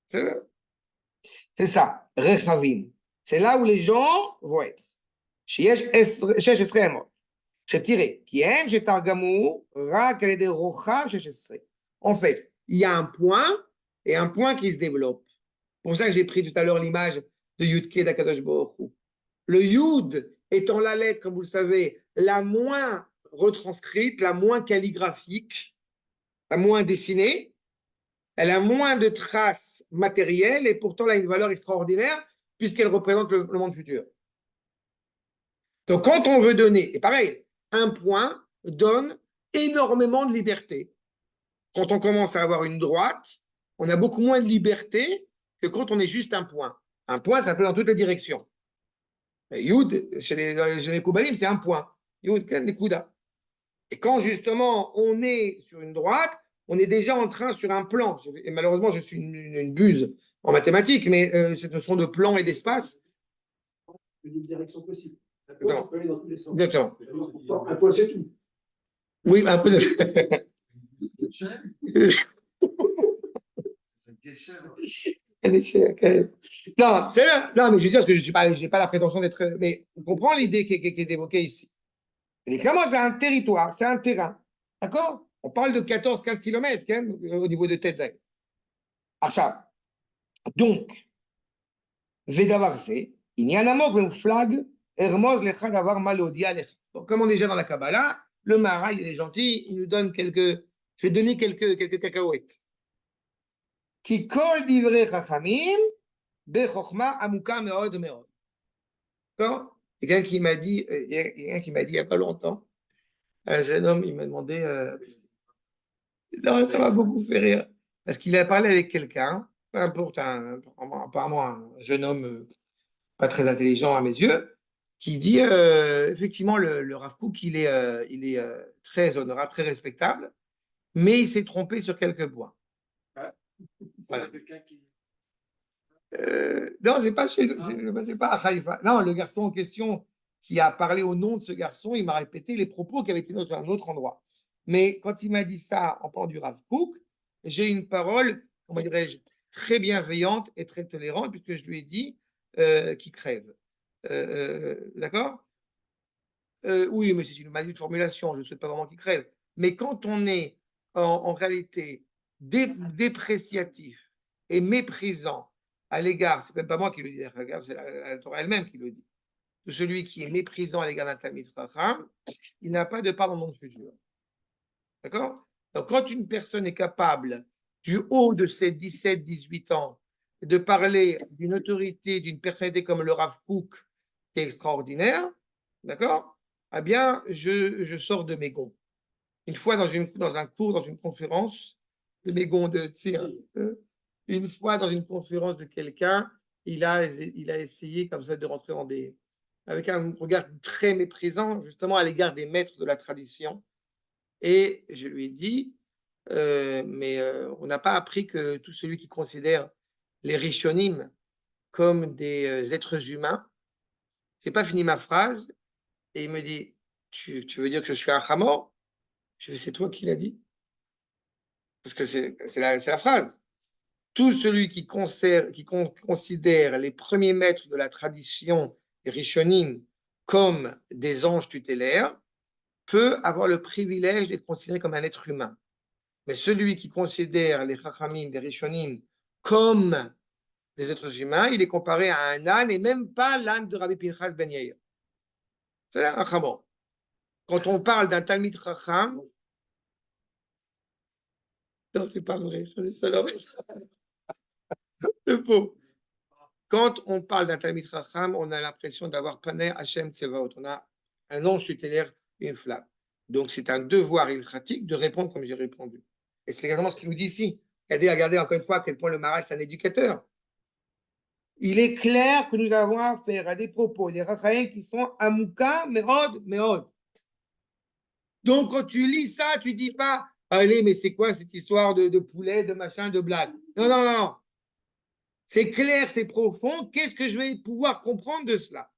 C'est ça, Rechavim. C'est là où les gens vont être. שיש 16 אמות. שתראה, כי הם שתרגמו רק על ידי רוחב 16. En fait, il y a un point et un point qui se développe. C'est pour ça que j'ai pris tout à l'heure l'image de Yudke d'Akadosh Baruch Hu. Le Yud étant la lettre, comme vous le savez, la moins retranscrite, la moins calligraphique, la moins dessinée, elle a moins de traces matérielles et pourtant elle a une valeur extraordinaire puisqu'elle représente le monde futur. Donc quand on veut donner, et pareil, un point donne énormément de liberté. Quand on commence à avoir une droite, on a beaucoup moins de liberté que quand on est juste un point. Un point, ça peut dans toutes les directions. Yud, chez les Koubalim, c'est un point. Yud, Ken, Nekuda. Et quand justement on est sur une droite, on est déjà en train sur un plan. Et malheureusement, je suis une buse en mathématiques, mais cette notion de plan et d'espace. Il y a des directions possibles. Un point, Exactement. on peut aller dans tous les sens. Exactement. Pourtant, un point, c'est tout. Oui, un peu. Non, c'est là. Non, mais je veux dire que je n'ai pas la prétention d'être. Mais on comprend l'idée qui est évoquée ici. Et comment c'est un territoire, c'est un terrain. D'accord? On parle de 14-15 km au niveau de Tetzay. Achat. Donc, Vedavarse, il y a un amour, un flag, Hermos, lecha davar malodia lecha. Donc, comme on est déjà dans la Kabbalah, le Maharal, il est gentil, il nous donne quelques. Je vais donner quelques cacahuètes. Qui kol divrei chachamim, bechokma amuka meod meod. D'accord? Il y a quelqu'un qui m'a dit, il n'y a pas longtemps, un jeune homme, il m'a demandé, non, ça m'a beaucoup fait rire, parce qu'il a parlé avec quelqu'un, peu importe, apparemment un jeune homme pas très intelligent à mes yeux, qui dit, effectivement, le Rav Kook, il est très honorable, très respectable, mais il s'est trompé sur quelques points. Voilà. Non, c'est pas à Haïfa. Non, le garçon en question qui a parlé au nom de ce garçon, il m'a répété les propos qui avaient été dans un autre endroit. Mais quand il m'a dit ça en parlant du Rav Kook, j'ai une parole, comment dirais-je, très bienveillante et très tolérante, puisque je lui ai dit qu'il crève. D'accord? Oui, mais c'est une maladie de formulation, je ne souhaite pas vraiment qu'il crève. Mais quand on est en réalité dépréciatif et méprisant à l'égard, c'est même pas moi qui le dis, c'est la Torah elle-même qui le dit, de celui qui est méprisant à l'égard d'un Talmid Chacham, il n'a pas de part dans le monde futur. D'accord? Donc, quand une personne est capable, du haut de ses 17-18 ans, de parler d'une autorité, d'une personnalité comme le Rav Kook, qui est extraordinaire, d'accord? Eh bien, je sors de mes gonds. Une fois dans un cours, dans une conférence, de mes gonds de tir, une fois dans une conférence de quelqu'un, il a essayé comme ça de rentrer avec un regard très méprisant, justement à l'égard des maîtres de la tradition. Et je lui ai dit, mais on n'a pas appris que tout celui qui considère les Rishonim comme des êtres humains, je n'ai pas fini ma phrase, et il me dit, tu veux dire que je suis un Hamor? Je dis, c'est toi qui l'as dit. Parce que c'est la phrase. Tout celui qui considère les premiers maîtres de la tradition, les Rishonim, comme des anges tutélaires, peut avoir le privilège d'être considéré comme un être humain. Mais celui qui considère les Chachamim, les Rishonim, comme des êtres humains, il est comparé à un âne, et même pas l'âne de Rabbi Pinchas Ben Yair. C'est un Chamor. Quand on parle d'un Talmid Chacham, non, c'est pas vrai, le faux. Quand on parle d'un Talmid Chacham, on a l'impression d'avoir Panei Hashem Tsevaot. On a un ange tutélaire, une flamme. Donc c'est un devoir ilchatique de répondre comme j'ai répondu. Et c'est exactement ce qu'il nous dit ici. Regardez encore une fois à quel point le Maharal c'est un éducateur. Il est clair que nous avons affaire à des propos, des Rachaïm qui sont Amouka, Meod. Donc quand tu lis ça, tu dis pas, allez, mais c'est quoi cette histoire de poulet, de machin, de blague? Non, non, non. C'est clair, c'est profond. Qu'est-ce que je vais pouvoir comprendre de cela?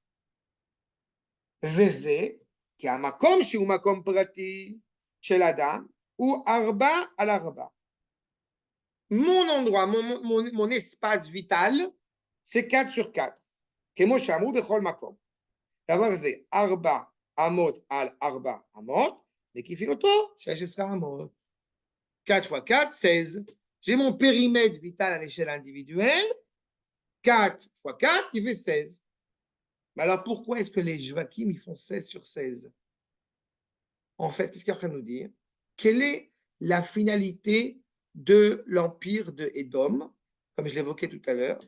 Veze, qui est un makom, chez ou makom prati, chez l'Adam, ou arba à l'arba. Mon endroit, mon espace vital, c'est 4 sur 4. Kemo shamu bechol makom. D'avoir ze arba amot al arba amot, mais qui fait l'auto, 16 amot. 4 fois 4, 16. J'ai mon périmètre vital à l'échelle individuelle, 4 fois 4 qui fait 16. Mais alors pourquoi est-ce que les Jvakim, ils font 16 sur 16? En fait, qu'est-ce qu'il est en train de nous dire? Quelle est la finalité de l'empire de Édom, comme je l'évoquais tout à l'heure?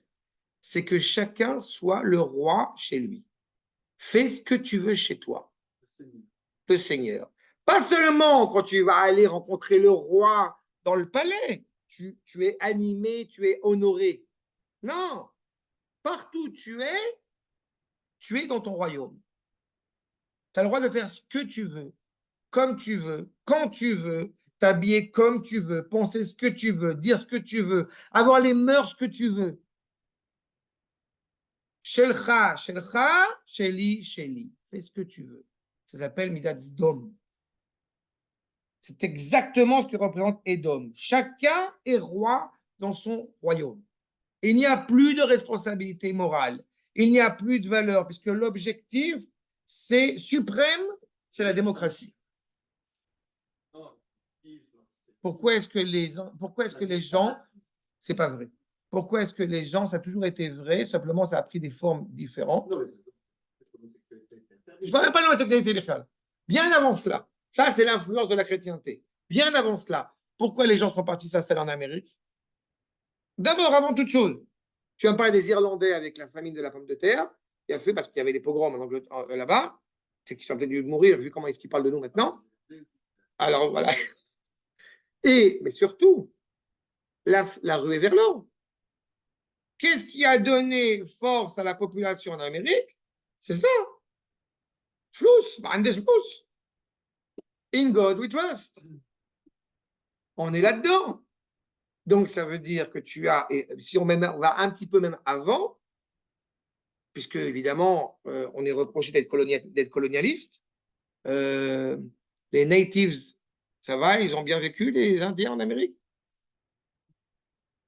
C'est que chacun soit le roi chez lui. Fais ce que tu veux chez toi, le Seigneur. Pas seulement quand tu vas aller rencontrer le roi dans le palais, tu es animé, tu es honoré. Non, partout où tu es dans ton royaume. Tu as le droit de faire ce que tu veux, comme tu veux, quand tu veux, t'habiller comme tu veux, penser ce que tu veux, dire ce que tu veux, avoir les mœurs que tu veux. Shelcha, shelcha, sheli, sheli. Fais ce que tu veux. Ça s'appelle Midat Zdom. C'est exactement ce que représente Édom. Chacun est roi dans son royaume. Il n'y a plus de responsabilité morale. Il n'y a plus de valeur, puisque l'objectif, c'est suprême, c'est la démocratie. Pourquoi est-ce que les gens, c'est pas vrai? Pourquoi est-ce que les gens, ça a toujours été vrai, simplement ça a pris des formes différentes. Je ne parle même pas de l'homosexualité virtuelle. Bien avant cela, ça c'est l'influence de la chrétienté. Bien avant cela, pourquoi les gens sont partis s'installer en Amérique? D'abord, avant toute chose, tu vas me parler des Irlandais avec la famine de la pomme de terre, qui a fait parce qu'il y avait des pogroms là-bas, c'est qu'ils sont peut-être dû mourir vu comment est-ce qu'ils parlent de nous maintenant. Alors voilà. Mais surtout, la ruée vers l'or. Qu'est-ce qui a donné force à la population en Amérique? C'est ça. Flous, Andes Flous. In God we trust. On est là-dedans. Donc, ça veut dire que tu as, et si on va un petit peu même avant, puisque évidemment, on est reproché d'être colonialiste, les natives, ça va, ils ont bien vécu, les Indiens en Amérique,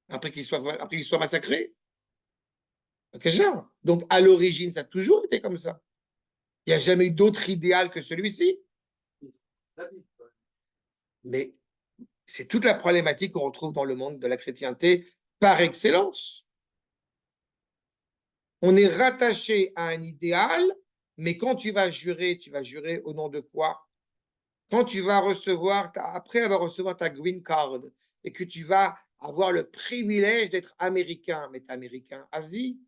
après qu'ils soient massacrés. Okay, genre. Donc, à l'origine, ça a toujours été comme ça. Il n'y a jamais eu d'autre idéal que celui-ci. Mais c'est toute la problématique qu'on retrouve dans le monde de la chrétienté par excellence. On est rattaché à un idéal, mais quand tu vas jurer au nom de quoi? Quand tu vas après avoir recevoir ta green card et que tu vas avoir le privilège d'être américain, mais tu es américain à vie,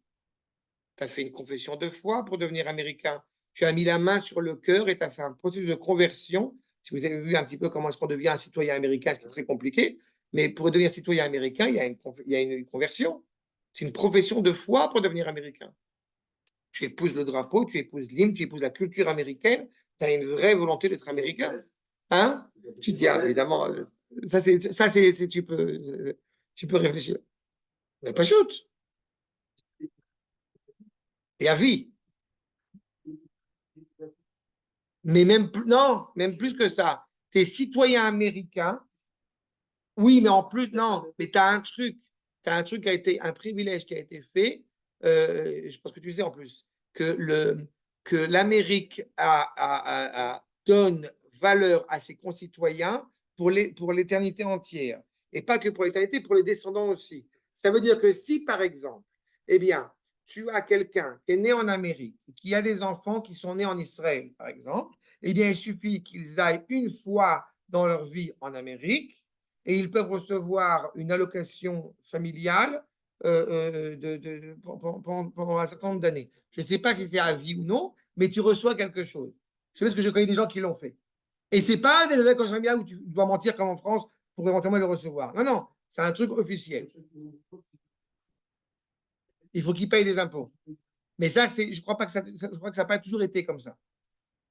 tu as fait une confession de foi pour devenir américain, tu as mis la main sur le cœur et tu as fait un processus de conversion. Si vous avez vu un petit peu comment est-ce qu'on devient un citoyen américain, c'est très compliqué, mais pour devenir citoyen américain, il y a une conversion. C'est une profession de foi pour devenir américain. Tu épouses le drapeau, tu épouses l'hymne, tu épouses la culture américaine, tu as une vraie volonté d'être américain. Hein? Tu te dis, ah, évidemment, tu peux réfléchir. Mais pas shoot. Et à vie. Mais non, même plus que ça. Tu es citoyen américain. Oui, mais en plus, non, mais tu as un truc. Tu as un truc qui a été, un privilège qui a été fait. Je pense que tu sais en plus, que l'Amérique donne valeur à ses concitoyens pour l'éternité entière. Et pas que pour l'éternité, pour les descendants aussi. Ça veut dire que si, par exemple, eh bien, tu as quelqu'un qui est né en Amérique, qui a des enfants qui sont nés en Israël, par exemple, eh bien, il suffit qu'ils aillent une fois dans leur vie en Amérique et ils peuvent recevoir une allocation familiale pendant un certain nombre d'années. Je ne sais pas si c'est à vie ou non, mais tu reçois quelque chose. Je sais parce que je connais des gens qui l'ont fait. Et ce n'est pas des allocations familiales où tu dois mentir comme en France pour éventuellement le recevoir. Non, non, c'est un truc officiel. Il faut qu'ils payent des impôts. Mais ça, je crois que ça n'a pas toujours été comme ça.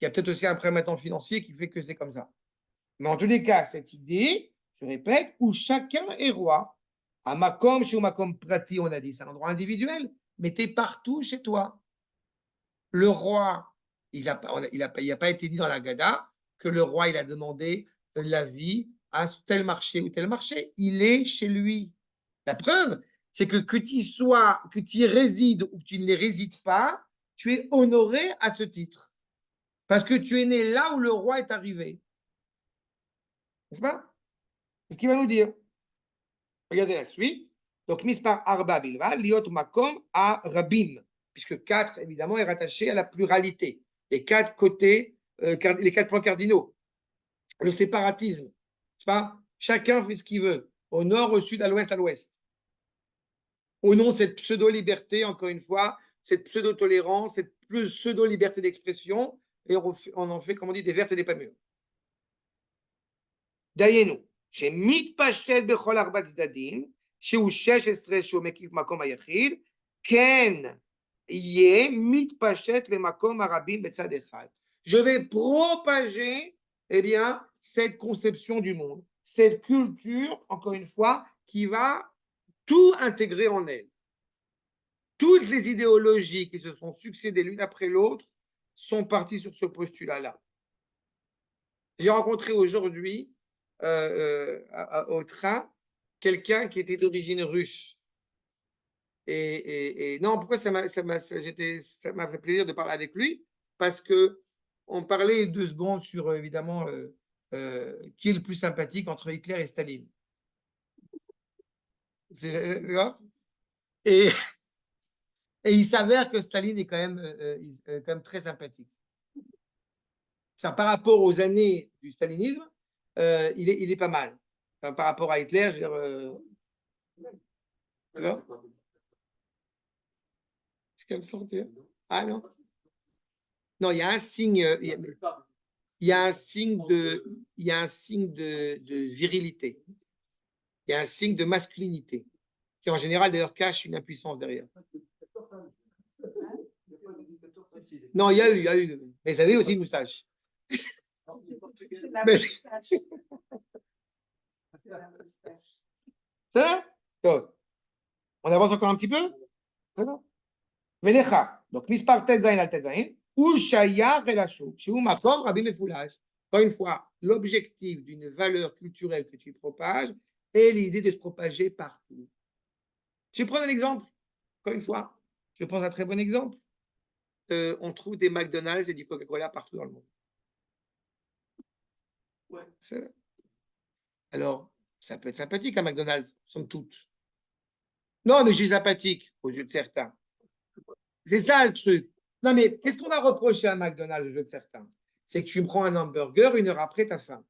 Il y a peut-être aussi un prêt maintenant financier qui fait que c'est comme ça. Mais en tous les cas, cette idée, je répète, où chacun est roi. À Makom, chez Makom Prati, on a dit, c'est un endroit individuel, mais tu es partout chez toi. Le roi, il n'a pas été dit dans la Gada que le roi, il a demandé l'avis à tel marché ou tel marché. Il est chez lui. La preuve, c'est que tu y résides ou que tu ne les résides pas, tu es honoré à ce titre. Parce que tu es né là où le roi est arrivé. N'est-ce pas? C'est ce qu'il va nous dire. Regardez la suite. Donc, mispar arba bilvad, liot makom à rabim, puisque 4, évidemment, est rattaché à la pluralité. Les 4 côtés, les 4 points cardinaux. Le séparatisme, c'est pas? Chacun fait ce qu'il veut, au nord, au sud, à l'ouest, à l'ouest. Au nom de cette pseudo-liberté, encore une fois, cette pseudo-tolérance, cette pseudo-liberté d'expression, et on en fait, comme on dit, des vertes et des pas mûres. דיינו, שמתפשט בכל 4 צדדים, שהוא 16 שהוא מקיף מקום היחיד, כן יהיה מתפשט למקום הרבים בצד אחד. Je vais propager, eh bien, cette conception du monde, cette culture, encore une fois, qui va tout intégrer en elle. Toutes les idéologies qui se sont succédées l'une après l'autre sont parties sur ce postulat-là. J'ai rencontré aujourd'hui au train quelqu'un qui était d'origine russe. Et non, pourquoi ça m'a fait plaisir de parler avec lui? Parce que on parlait 2 secondes sur, évidemment, qui est le plus sympathique entre Hitler et Staline. Et, et il s'avère que Staline est quand même très sympathique. Ça, par rapport aux années du stalinisme, il est pas mal. Enfin, par rapport à Hitler, je veux dire. C'est comme ça. Ah non? Non, il y a un signe. Il y a un signe de virilité. Il y a un signe de masculinité, qui en général d'ailleurs cache une impuissance derrière. Non, il y a eu. Mais ils avaient aussi une moustache. Mais... C'est ça? On avance encore un petit peu? C'est ça? Donc, mispar tetzain al tetzain, ou shayach el hashuk, chez makom rabbi mefoulaj. Encore une fois, l'objectif d'une valeur culturelle que tu propages est l'idée de se propager partout. Je vais prendre un exemple. Encore une fois, je pense un très bon exemple. On trouve des McDonald's et du Coca-Cola partout dans le monde. Ouais. Alors, ça peut être sympathique un McDonald's, somme toute. Non, mais je suis sympathique aux yeux de certains. C'est ça le truc. Non, mais qu'est-ce qu'on va reprocher à McDonald's aux yeux de certains? C'est que tu me prends un hamburger, 1 heure après, tu as faim.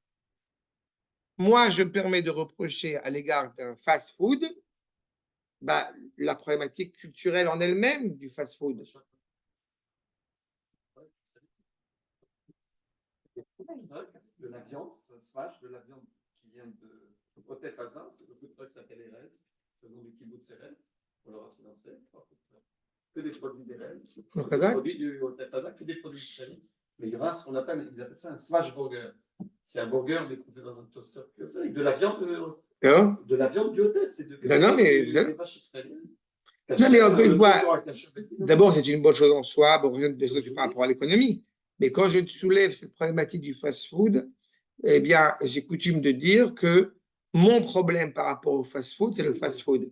Moi, je me permets de reprocher à l'égard d'un fast-food la problématique culturelle en elle-même du fast-food. De la viande, ça se vache, de la viande qui vient de Otef Hazin, c'est le food truck qui s'appelle Erez, c'est le nom du kibbutz Erez, on leur a financé, que des produits d'Erez, des produits du Otef Hazin, que des produits israéliens. Mais il y aura ce qu'on appelle, ils appellent ça un smash burger. C'est un burger découpé dans un toaster avec de la viande du Otef. C'est de des vaches israéliennes. Non, mais encore une fois, d'abord, c'est une bonne chose en soi, par rapport à l'économie. Mais quand je soulève cette problématique du fast-food, eh bien, j'ai coutume de dire que mon problème par rapport au fast-food, c'est le fast-food.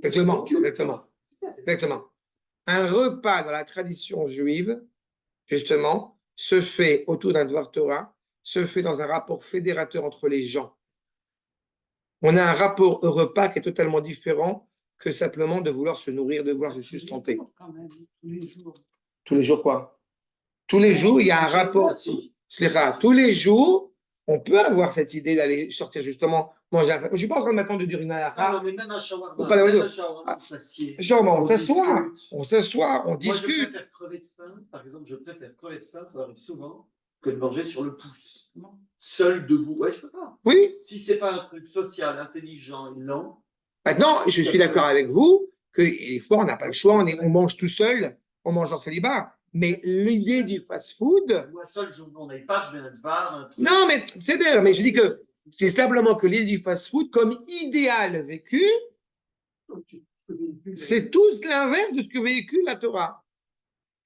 Exactement. Un repas dans la tradition juive, justement, se fait autour d'un Dvar Torah, se fait dans un rapport fédérateur entre les gens. On a un rapport au repas qui est totalement différent que simplement de vouloir se nourrir, de vouloir se sustenter. Tous les jours quoi? Tous les jours, il y a un rapport. Tous les jours, on peut avoir cette idée d'aller sortir justement manger un... Je ne suis pas en train maintenant de dire une halakha. Non, mais même un shawarma, on s'assoit, on discute. Moi, je préfère crever de faim, par exemple, ça arrive souvent, que de manger sur le pouce. Seul, debout, ouais, je peux pas. Oui. Si c'est pas un truc social, intelligent et lent. Maintenant, je suis d'accord avec vous que des fois, on n'a pas le choix, on mange tout seul, on mange en célibat. Mais l'idée du fast-food. Moi, seul, on n'aille pas, je vais être var. Non, mais c'est d'ailleurs, mais je dis que c'est simplement que l'idée du fast-food, comme idéal vécu, c'est tout l'inverse de ce que véhicule la Torah.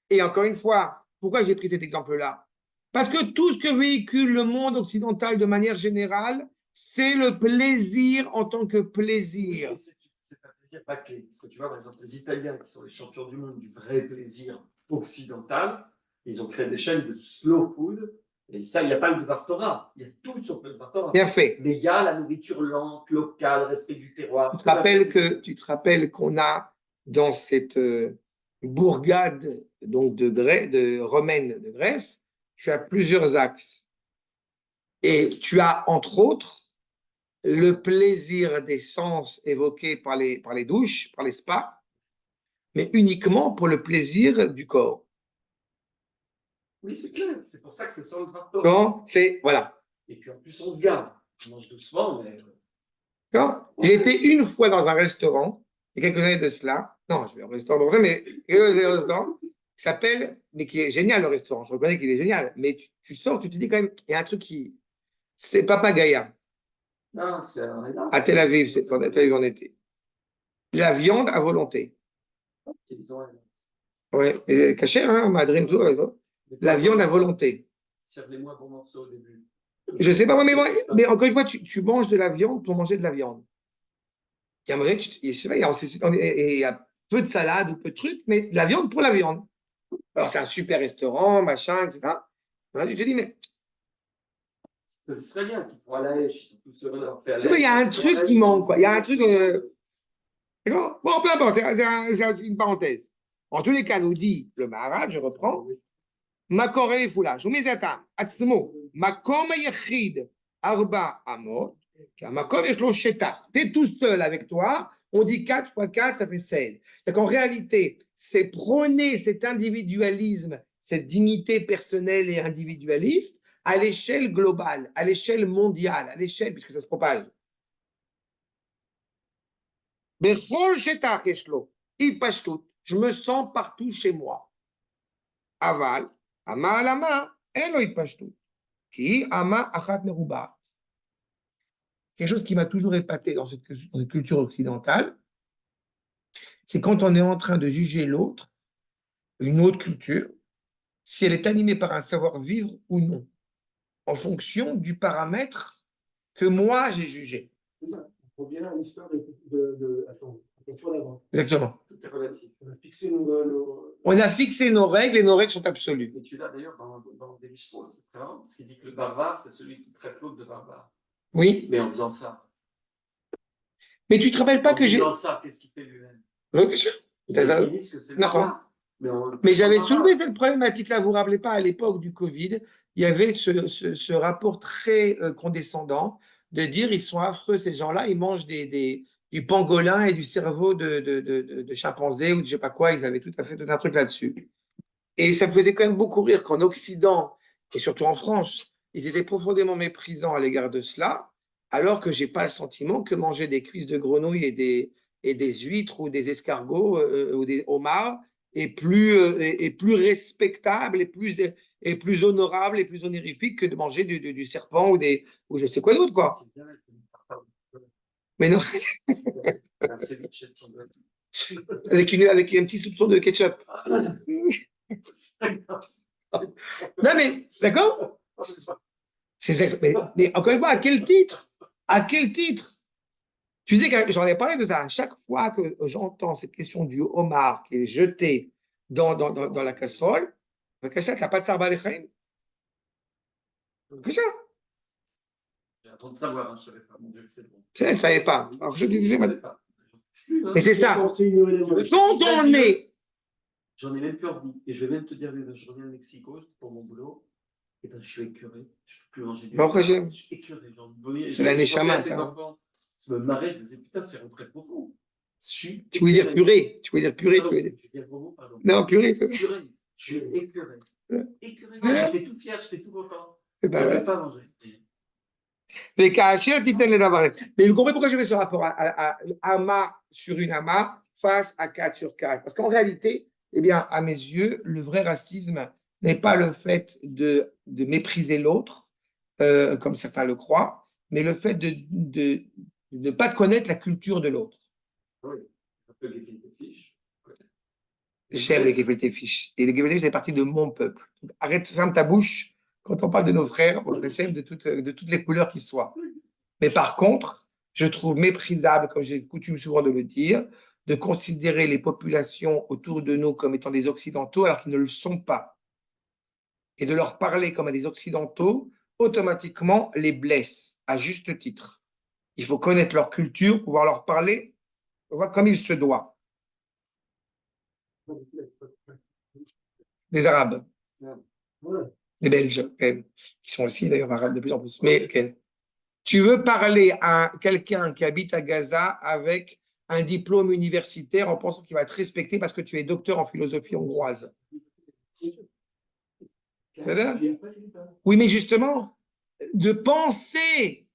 Et encore une fois, pourquoi j'ai pris cet exemple-là? Parce que tout ce que véhicule le monde occidental de manière générale, c'est le plaisir en tant que plaisir. C'est un plaisir bâclé. Parce que tu vois, par exemple, les Italiens qui sont les champions du monde du vrai plaisir occidental, ils ont créé des chaînes de slow food Et ça, il n'y a pas le Dvar Torah. Il y a tout sur le Dvar Torah. Bien fait. Mais il y a la nourriture lente, locale, respect du terroir. Tu te rappelles qu'on a dans cette bourgade donc de romaine de Grèce, tu as plusieurs axes. Et tu as entre autres le plaisir des sens évoqué par les douches, par les spas, mais uniquement pour le plaisir du corps. Oui, c'est clair. C'est pour ça que c'est sans le Dvar Torah. Donc, voilà. Et puis en plus, on se garde. On mange doucement, mais. J'ai été une fois dans un restaurant, il y a quelques années de cela. Non, je vais au restaurant, mais quelques années de restaurant qui s'appelle, mais qui est génial le restaurant. Je reconnais qu'il est génial. Mais tu sors, tu te dis quand même, il y a un truc qui. C'est Papagaïa. Non, c'est un énorme. À Tel Aviv, c'est à Tel Aviv en été. La viande à volonté. Ouais, cachère, hein, madrine, tout. La viande à volonté. Servez-moi bon morceau au début. Je sais pas, mais encore une fois, tu manges de la viande pour manger de la viande. Il y a un moment, je sais pas, il y a peu de salade ou peu de trucs, mais de la viande pour la viande. Alors, c'est un super restaurant, machin, etc. Là, tu te dis, mais Les Israéliens qui font à la hache, ils sont tous heureux d'avoir fait à je la sais pas, il y a un hache. truc qui manque, quoi. Il y a un truc. D'accord. Bon, peu importe, c'est une parenthèse. En tous les cas, nous dit le Maharaj, je reprends. מקור מפולש, ומזאתם, עצמו, מקום היחיד, 4 אמות, כי המקום יש לו שטח. Tu es tout seul avec toi, on dit 4 fois 4, ça fait 16. C'est qu'en réalité, c'est prôner cet individualisme, cette dignité personnelle et individualiste à l'échelle globale, à l'échelle mondiale, à l'échelle, puisque ça se propage. בכל שטח יש לו התפשטות, je me sens partout chez moi. אבל, Ama alama, elo itpashtu. Ki ama achat merubah. Quelque chose qui m'a toujours épaté dans cette culture occidentale, c'est quand on est en train de juger l'autre, une autre culture, si elle est animée par un savoir-vivre ou non, en fonction du paramètre que moi j'ai jugé. On revient à l'histoire Attends, attention d'avant. Exactement. Tout est relatif. On a fixé nos... On a fixé nos règles et nos règles sont absolues. Et tu l'as d'ailleurs dans des Mishnot, c'est très marrant, parce qu'il dit que le barbare, c'est celui qui traite l'autre de barbare. Oui. Mais en faisant ça. Mais tu te rappelles pas que j'ai. En faisant ça, qu'est-ce qu'il fait lui-même? Oui, bien sûr. Ils disent que c'est le barbare. Mais j'avais soulevé cette problématique-là. Vous vous rappelez pas, à l'époque du Covid, il y avait ce rapport très condescendant de dire ils sont affreux, ces gens-là, ils mangent du pangolin et du cerveau de chimpanzé ou de je sais pas quoi, ils avaient tout à fait tout un truc là-dessus. Et ça me faisait quand même beaucoup rire qu'en Occident, et surtout en France, ils étaient profondément méprisants à l'égard de cela, alors que j'ai pas le sentiment que manger des cuisses de grenouille et des huîtres ou des escargots ou des homards est plus respectable et plus honorable et plus honorifique que de manger du serpent ou je sais quoi d'autre, quoi. Mais non. avec un petit soupçon de ketchup. Non, mais d'accord. Mais encore une fois, à quel titre? À quel titre? Tu sais que j'en ai parlé de ça. À chaque fois que j'entends cette question du homard qui est jeté dans la casserole, tu n'as pas de sarba lechaim? Qu'est-ce que ça? Avant de savoir, hein, je ne savais pas, mon Dieu, c'est bon. Je ne savais pas. Alors je disais, Pas. mais c'est ça. Quand on est. J'en ai même plus envie. Et je vais même te dire, je reviens de Mexico pour mon boulot. Et ben, je suis écœuré. Je ne peux plus manger du Bon, je suis écœuré. C'est la neshama, ça. Je me marrais, je me disais, putain, c'est rentré profond. Tu voulais dire purée. Tu voulais dire purée. Pardon, tu voulais dire... Je vais dire gros, pardon. Non, purée. Purée. Je suis écœuré. Écœuré. J'étais tout fier, j'étais tout content. Je ne savais pas manger. Mais vous comprenez pourquoi je fais ce rapport à Ama sur une Ama face à 4 sur 4? Parce qu'en réalité, eh bien, à mes yeux, le vrai racisme n'est pas le fait de mépriser l'autre, comme certains le croient, mais le fait de ne pas connaître la culture de l'autre. Oui, un peu les fiches. J'aime les gefilte fish. Et les gefilte fish, c'est partie de mon peuple. Donc, arrête, ferme ta bouche quand on parle de nos frères, on essaie de toutes les couleurs qui soient. Mais par contre, je trouve méprisable, comme j'ai coutume souvent de le dire, de considérer les populations autour de nous comme étant des Occidentaux alors qu'ils ne le sont pas. et de leur parler comme à des Occidentaux, automatiquement les blesse, à juste titre. Il faut connaître leur culture, pouvoir leur parler comme il se doit. Les Arabes, Voilà. les Belges, qui sont aussi d'ailleurs arabes de plus en plus. Mais tu veux parler à quelqu'un qui habite à Gaza avec un diplôme universitaire en pensant qu'il va être respecté parce que tu es docteur en philosophie hongroise. C'est-à-dire? Oui, mais justement, de penser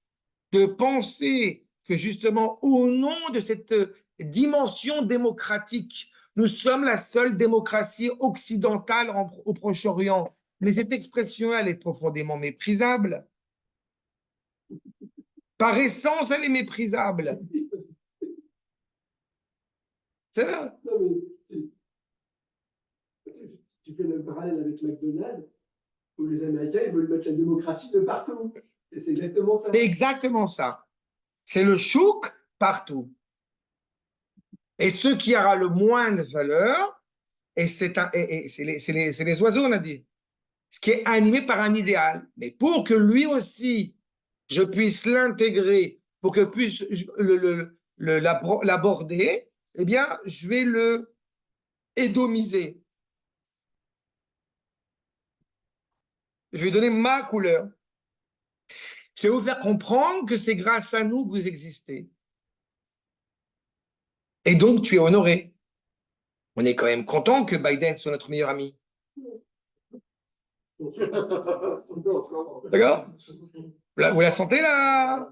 que justement, au nom de cette dimension démocratique, nous sommes la seule démocratie occidentale au Proche-Orient. Mais cette expression, elle est profondément méprisable. Par essence, elle est méprisable. C'est ça. Non, mais tu fais le parallèle avec McDonald's, où les Américains ils veulent mettre la démocratie de partout. Et c'est exactement ça. C'est exactement ça. C'est le chouk partout. Et ce qui aura le moins de valeur, et c'est les oiseaux, on a dit, ce qui est animé par un idéal. Mais pour que lui aussi, je puisse l'intégrer, pour que puisse l'aborder, eh bien, je vais le édomiser. Je vais donner ma couleur. Je vais vous faire comprendre que c'est grâce à nous que vous existez. Et donc, tu es honoré. On est quand même content que Biden soit notre meilleur ami. D'accord? Vous la sentez là?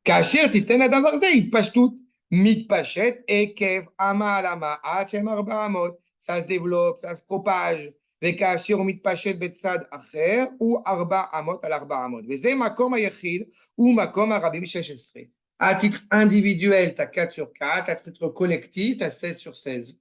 כאשר תיתן לדבר זה התפשטות, מתפשט עקב המעלמה עד שהם 400, ça se développe, ça se propage, וכאשר הוא מתפשט בצד אחר, הוא 400 על 400, וזה מקום היחיד, הוא מקום הרבים 16. À titre individuel, tu as 4 sur 4, à titre collectif, tu as 16 sur 16.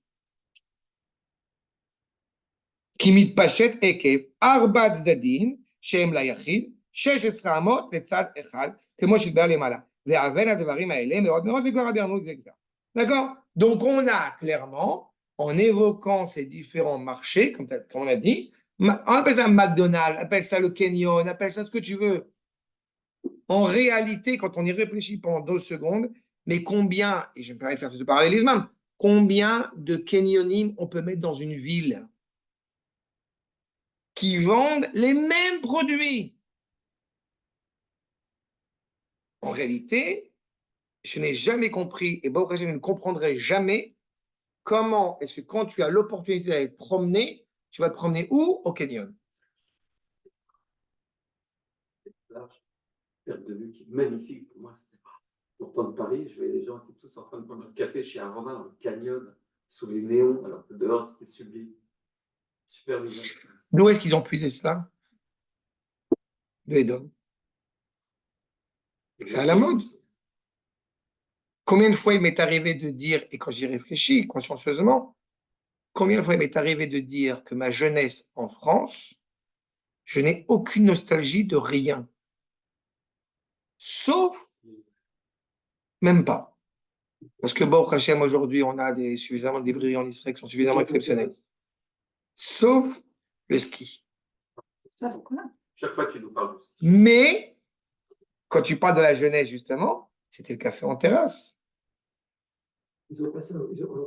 כי מתפשט עקב 4 צדדים, שהם ליחיד, 16 אמות לצד אחד, כמו שהתבהר למעלה. והבן הדברים האלה מאוד מאוד, וכבר אמרנו את זה כבר. D'accord? Donc on a clairement, en évoquant ces différents marchés, comme on a dit, on appelle ça un McDonald's, on appelle ça le Canyon, on appelle ça ce que tu veux. En réalité, quand on y réfléchit pendant 2 secondes, mais combien, et je me permets de faire ce parallélisme, combien de canyonymes on peut mettre dans une ville qui vendent les mêmes produits? En réalité, je n'ai jamais compris, et je ne comprendrai jamais comment est-ce que quand tu as l'opportunité d'aller te promener, tu vas te promener où? Au canyon. Large, perte de vue qui est magnifique pour moi. Pourtant de Paris, je voyais les gens qui étaient tous en train de prendre un café chez Arona dans le canyon, sous les néons, alors que dehors, c'était sublime. Super visage. D'où est-ce qu'ils ont puisé cela? De Edom. C'est à la mode. Combien de fois il m'est arrivé de dire, et quand j'y réfléchis consciencieusement, combien de fois il m'est arrivé de dire que ma jeunesse en France, je n'ai aucune nostalgie de rien. Sauf, même pas. Parce que Baruch Hashem, aujourd'hui, on a suffisamment de librairies en Israël qui sont suffisamment exceptionnelles. Sauf le ski. Chaque fois, tu nous parles de ski. Mais, quand tu parles de la jeunesse, justement, c'était le café en terrasse.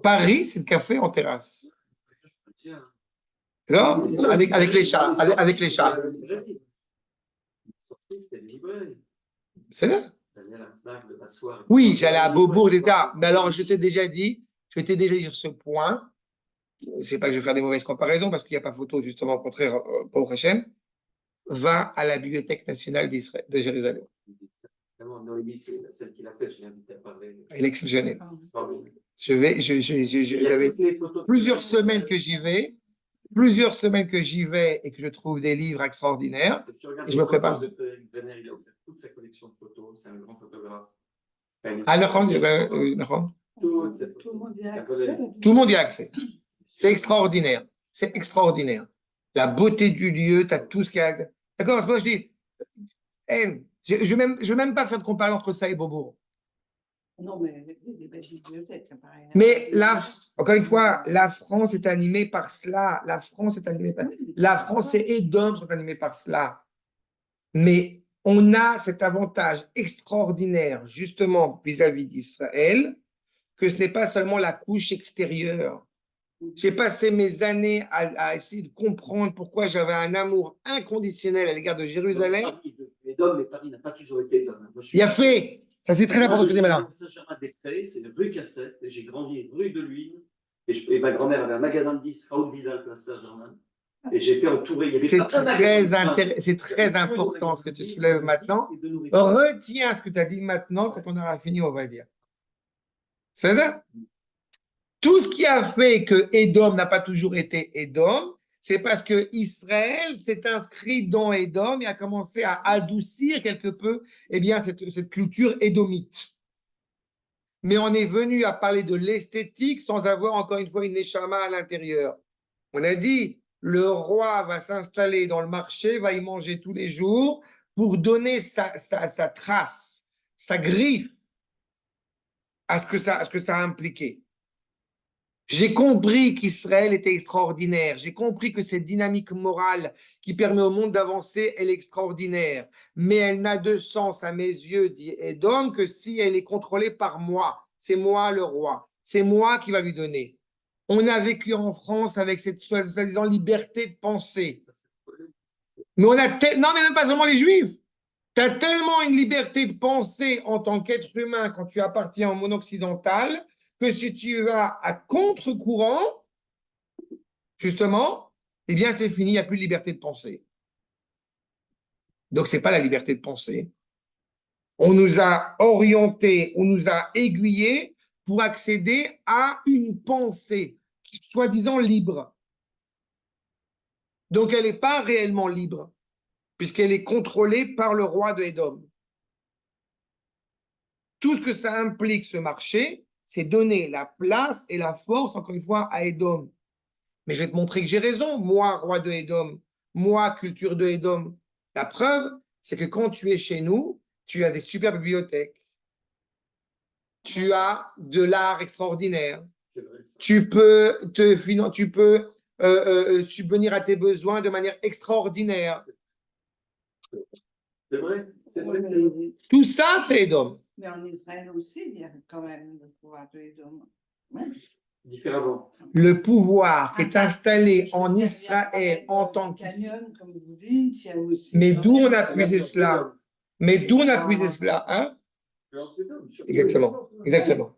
Paris, c'est le café en terrasse. Non, avec les chats. Avec les chats. C'est vrai? Oui, j'allais à Beaubourg, etc. Mais alors, je t'ai déjà dit sur ce point, c'est pas que je vais faire des mauvaises comparaisons, parce qu'il n'y a pas photo, justement, au contraire, pour Hachem, va à la Bibliothèque nationale d'Israël, de Jérusalem. Noémie, c'est celle qui l'a fait, je l'ai invité à parler. Elle est exceptionnelle. J'avais plusieurs semaines que j'y vais, et que je trouve des livres extraordinaires, et je me prépare. Il a offert toute sa collection de photos, c'est un grand photographe. Ah, d'accord. Tout le monde y a accès. C'est extraordinaire. C'est extraordinaire. La beauté du lieu, tu as tout ce qu'il y a. D'accord? Moi, je dis, je ne veux même pas faire de comparaison entre ça et Beaubourg. Non, mais des belles bibliothèques, pareil. Mais encore une fois, la France est animée par cela. La France est animée par... La France et Édom sont animés par cela. Mais on a cet avantage extraordinaire, justement, vis-à-vis d'Israël, que ce n'est pas seulement la couche extérieure. J'ai passé mes années à essayer de comprendre pourquoi j'avais un amour inconditionnel à l'égard de Jérusalem. Édom, mais Paris n'a pas toujours été Édom. Il a fait, ça c'est très important ce que tu dis maintenant. Saint-Germain-des-Prés, c'est rue Cassette, et j'ai grandi rue de l'Huile, et ma grand-mère avait un magasin de disques, Raoul Vidal, place Saint-Germain, et j'étais entouré. Il y avait C'est très important ce que tu soulèves maintenant. Retiens ce que tu as dit maintenant, quand on aura fini, on va dire. C'est ça? Tout ce qui a fait que Édom n'a pas toujours été Édom, c'est parce que Israël s'est inscrit dans Édom et a commencé à adoucir quelque peu cette culture édomite. Mais on est venu à parler de l'esthétique sans avoir encore une fois une neshama à l'intérieur. On a dit, le roi va s'installer dans le marché, va y manger tous les jours pour donner sa trace, sa griffe à ce que ça a impliqué. J'ai compris qu'Israël était extraordinaire. J'ai compris que cette dynamique morale qui permet au monde d'avancer, elle est extraordinaire. Mais elle n'a de sens à mes yeux, dit Edom, que si elle est contrôlée par moi. C'est moi le roi. C'est moi qui va lui donner. On a vécu en France avec cette soi-disant liberté de penser. Mais non, mais même pas seulement les Juifs. Tu as tellement une liberté de penser en tant qu'être humain quand tu appartiens au monde occidental que si tu vas à contre-courant, justement, eh bien, c'est fini, il n'y a plus de liberté de penser. Donc, ce n'est pas la liberté de penser. On nous a orientés, on nous a aiguillés pour accéder à une pensée soi-disant libre. Donc, elle n'est pas réellement libre, puisqu'elle est contrôlée par le roi de Édom. Tout ce que ça implique, ce marché, c'est donner la place et la force, encore une fois, à Édom. Mais je vais te montrer que j'ai raison. Moi, roi de Édom, moi, culture de Édom. La preuve, c'est que quand tu es chez nous, tu as des super bibliothèques. Tu as de l'art extraordinaire. Tu peux subvenir à tes besoins de manière extraordinaire. C'est vrai, c'est vrai. Tout ça, c'est Édom. Mais en Israël aussi, il y a quand même le pouvoir de Édom. Différemment. Le pouvoir est installé en Israël en tant que... Comme vous dites, il y a aussi... Mais d'où on a puisé cela? Mais d'où on a puisé cela, hein? Exactement, exactement.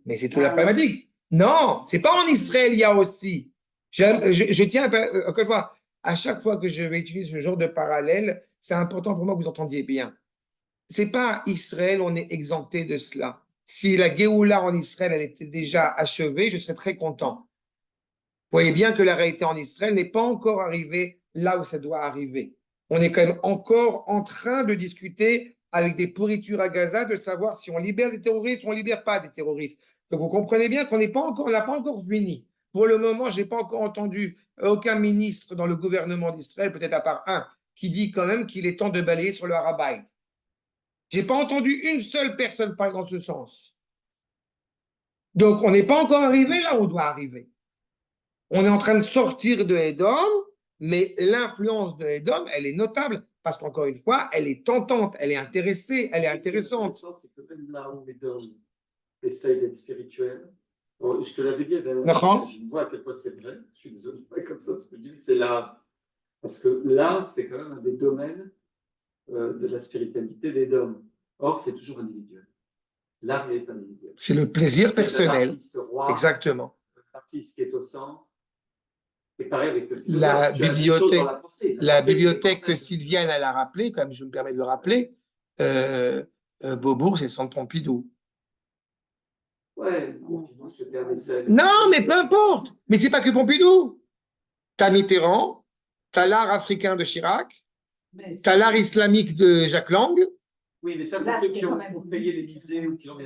Mais c'est toute la problématique. Non, c'est pas en Israël, il y a aussi. Je tiens, encore une fois, à chaque fois que je vais utiliser ce genre de parallèle, c'est important pour moi que vous entendiez bien. C'est pas Israël, on est exempté de cela. Si la Géoula en Israël, elle était déjà achevée, je serais très content. Vous voyez bien que la réalité en Israël n'est pas encore arrivée là où ça doit arriver. On est quand même encore en train de discuter avec des pourritures à Gaza, de savoir si on libère des terroristes ou on ne libère pas des terroristes. Donc vous comprenez bien qu'on n'a pas encore fini. Pour le moment, je n'ai pas encore entendu aucun ministre dans le gouvernement d'Israël, peut-être à part un, qui dit quand même qu'il est temps de balayer sur le Harabaït. Je n'ai pas entendu une seule personne parler dans ce sens. Donc, on n'est pas encore arrivé là où on doit arriver. On est en train de sortir de Édom, mais l'influence de Édom, elle est notable, parce qu'encore une fois, elle est tentante, elle est intéressée, elle est intéressante. C'est que même là où Édom essaye d'être spirituel, je te l'avais dit, je vois à quel point c'est vrai, je suis désolé, pas comme ça, ce que je dis, c'est l'art. Parce que l'art, c'est quand même un des domaines de la spiritualité d'Édom. Or, c'est toujours individuel. L'art est individuel. C'est le plaisir personnel. Roi, exactement. L'artiste qui est au centre. Et pareil avec le philosophe. La bibliothèque que Sylviane elle a rappelée, comme je me permets de le rappeler, Beaubourg, c'est le centre Pompidou. Ouais, Pompidou, c'était un essai. Non, mais peu importe. Mais c'est pas que Pompidou. T'as Mitterrand, t'as l'art africain de Chirac, t'as l'art islamique de Jacques Lang. Oui, mais ça, c'est ceux qui ont payé les musées ou qui ont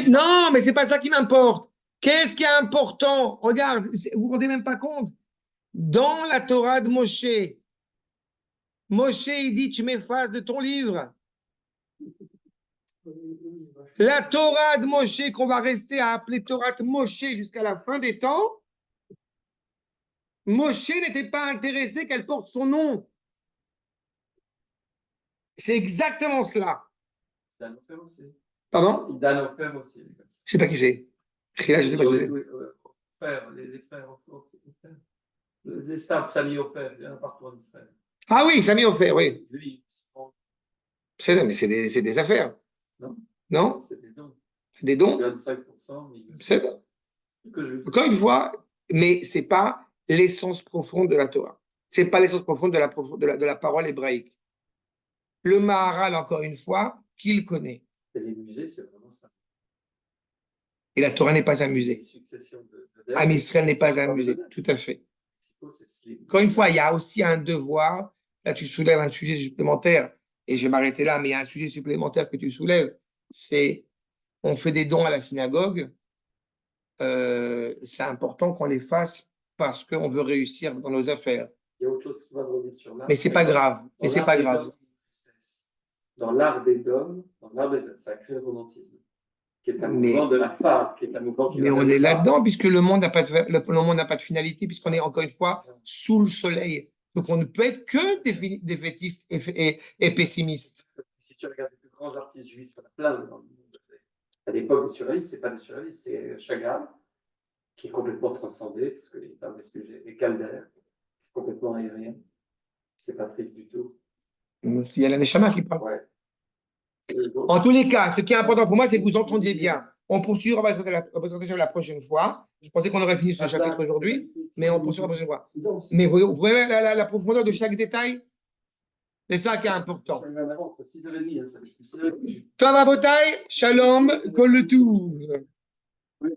non, mais c'est pas ça qui m'importe. Qu'est-ce qui est important? Regarde, vous vous rendez même pas compte. Dans la Torah de Moshe, il dit, tu m'effaces de ton livre. La Torah de Moshe, qu'on va rester à appeler Torah de Moshe jusqu'à la fin des temps, Moshe n'était pas intéressé qu'elle porte son nom. C'est exactement cela. Dan Ofer aussi. Pardon? Dan Ofer aussi. il est comme ça. Je sais pas qui c'est. Là, je sais pas qui c'est. Ofer, les frères Ofer. Les stars de Sami Ofer, il y en a partout en Israël. Ah oui, Sami Ofer, oui. Lui, il se prend. Mais c'est des affaires. Non. Non? C'est des dons. C'est des dons? 25%, mais C'est que je encore une fois, mais c'est pas l'essence profonde de la Torah. C'est pas l'essence profonde de la parole hébraïque. Le Maharal, encore une fois, qui le connaît? les musées, c'est vraiment ça. Et la Torah n'est pas un musée. Succession de Am Israël n'est pas un musée. Tout à fait. Encore une fois, il y a aussi un devoir. Là, tu soulèves un sujet supplémentaire, et je vais m'arrêter là, mais il y a un sujet supplémentaire que tu soulèves, c'est on fait des dons à la synagogue. C'est important qu'on les fasse parce qu'on veut réussir dans nos affaires. Il y a autre chose qui va revenir sur l'art. Mais c'est pas grave. Mais c'est pas grave. Dans l'art des dômes, ça crée le romantisme, qui est un mouvement de la femme, qui est un mouvement qui. Mais on est là-dedans, puisque le monde n'a pas de finalité, puisqu'on est encore une fois sous le soleil. Donc on ne peut être que des fétistes et pessimistes. Si tu regardes les plus grands artistes juifs, il y en a plein dans le monde. À l'époque des surréalistes, c'est pas des surréalistes, c'est Chagall, qui est complètement transcendé, parce qu'il parle des sujets, et Calder, c'est complètement aérien. C'est pas triste du tout. Il y a la Neshama qui parle. Ouais. En tous les cas, ce qui est important pour moi, c'est que vous entendiez bien. On poursuit, on va se rattraper la prochaine fois. Je pensais qu'on aurait fini ce chapitre aujourd'hui, mais on poursuit la prochaine fois. Mais vous voyez la profondeur de chaque détail? C'est ça qui est important. C'est 6h30. Tov Rabotai, Shalom, Kol Tuv. Oui.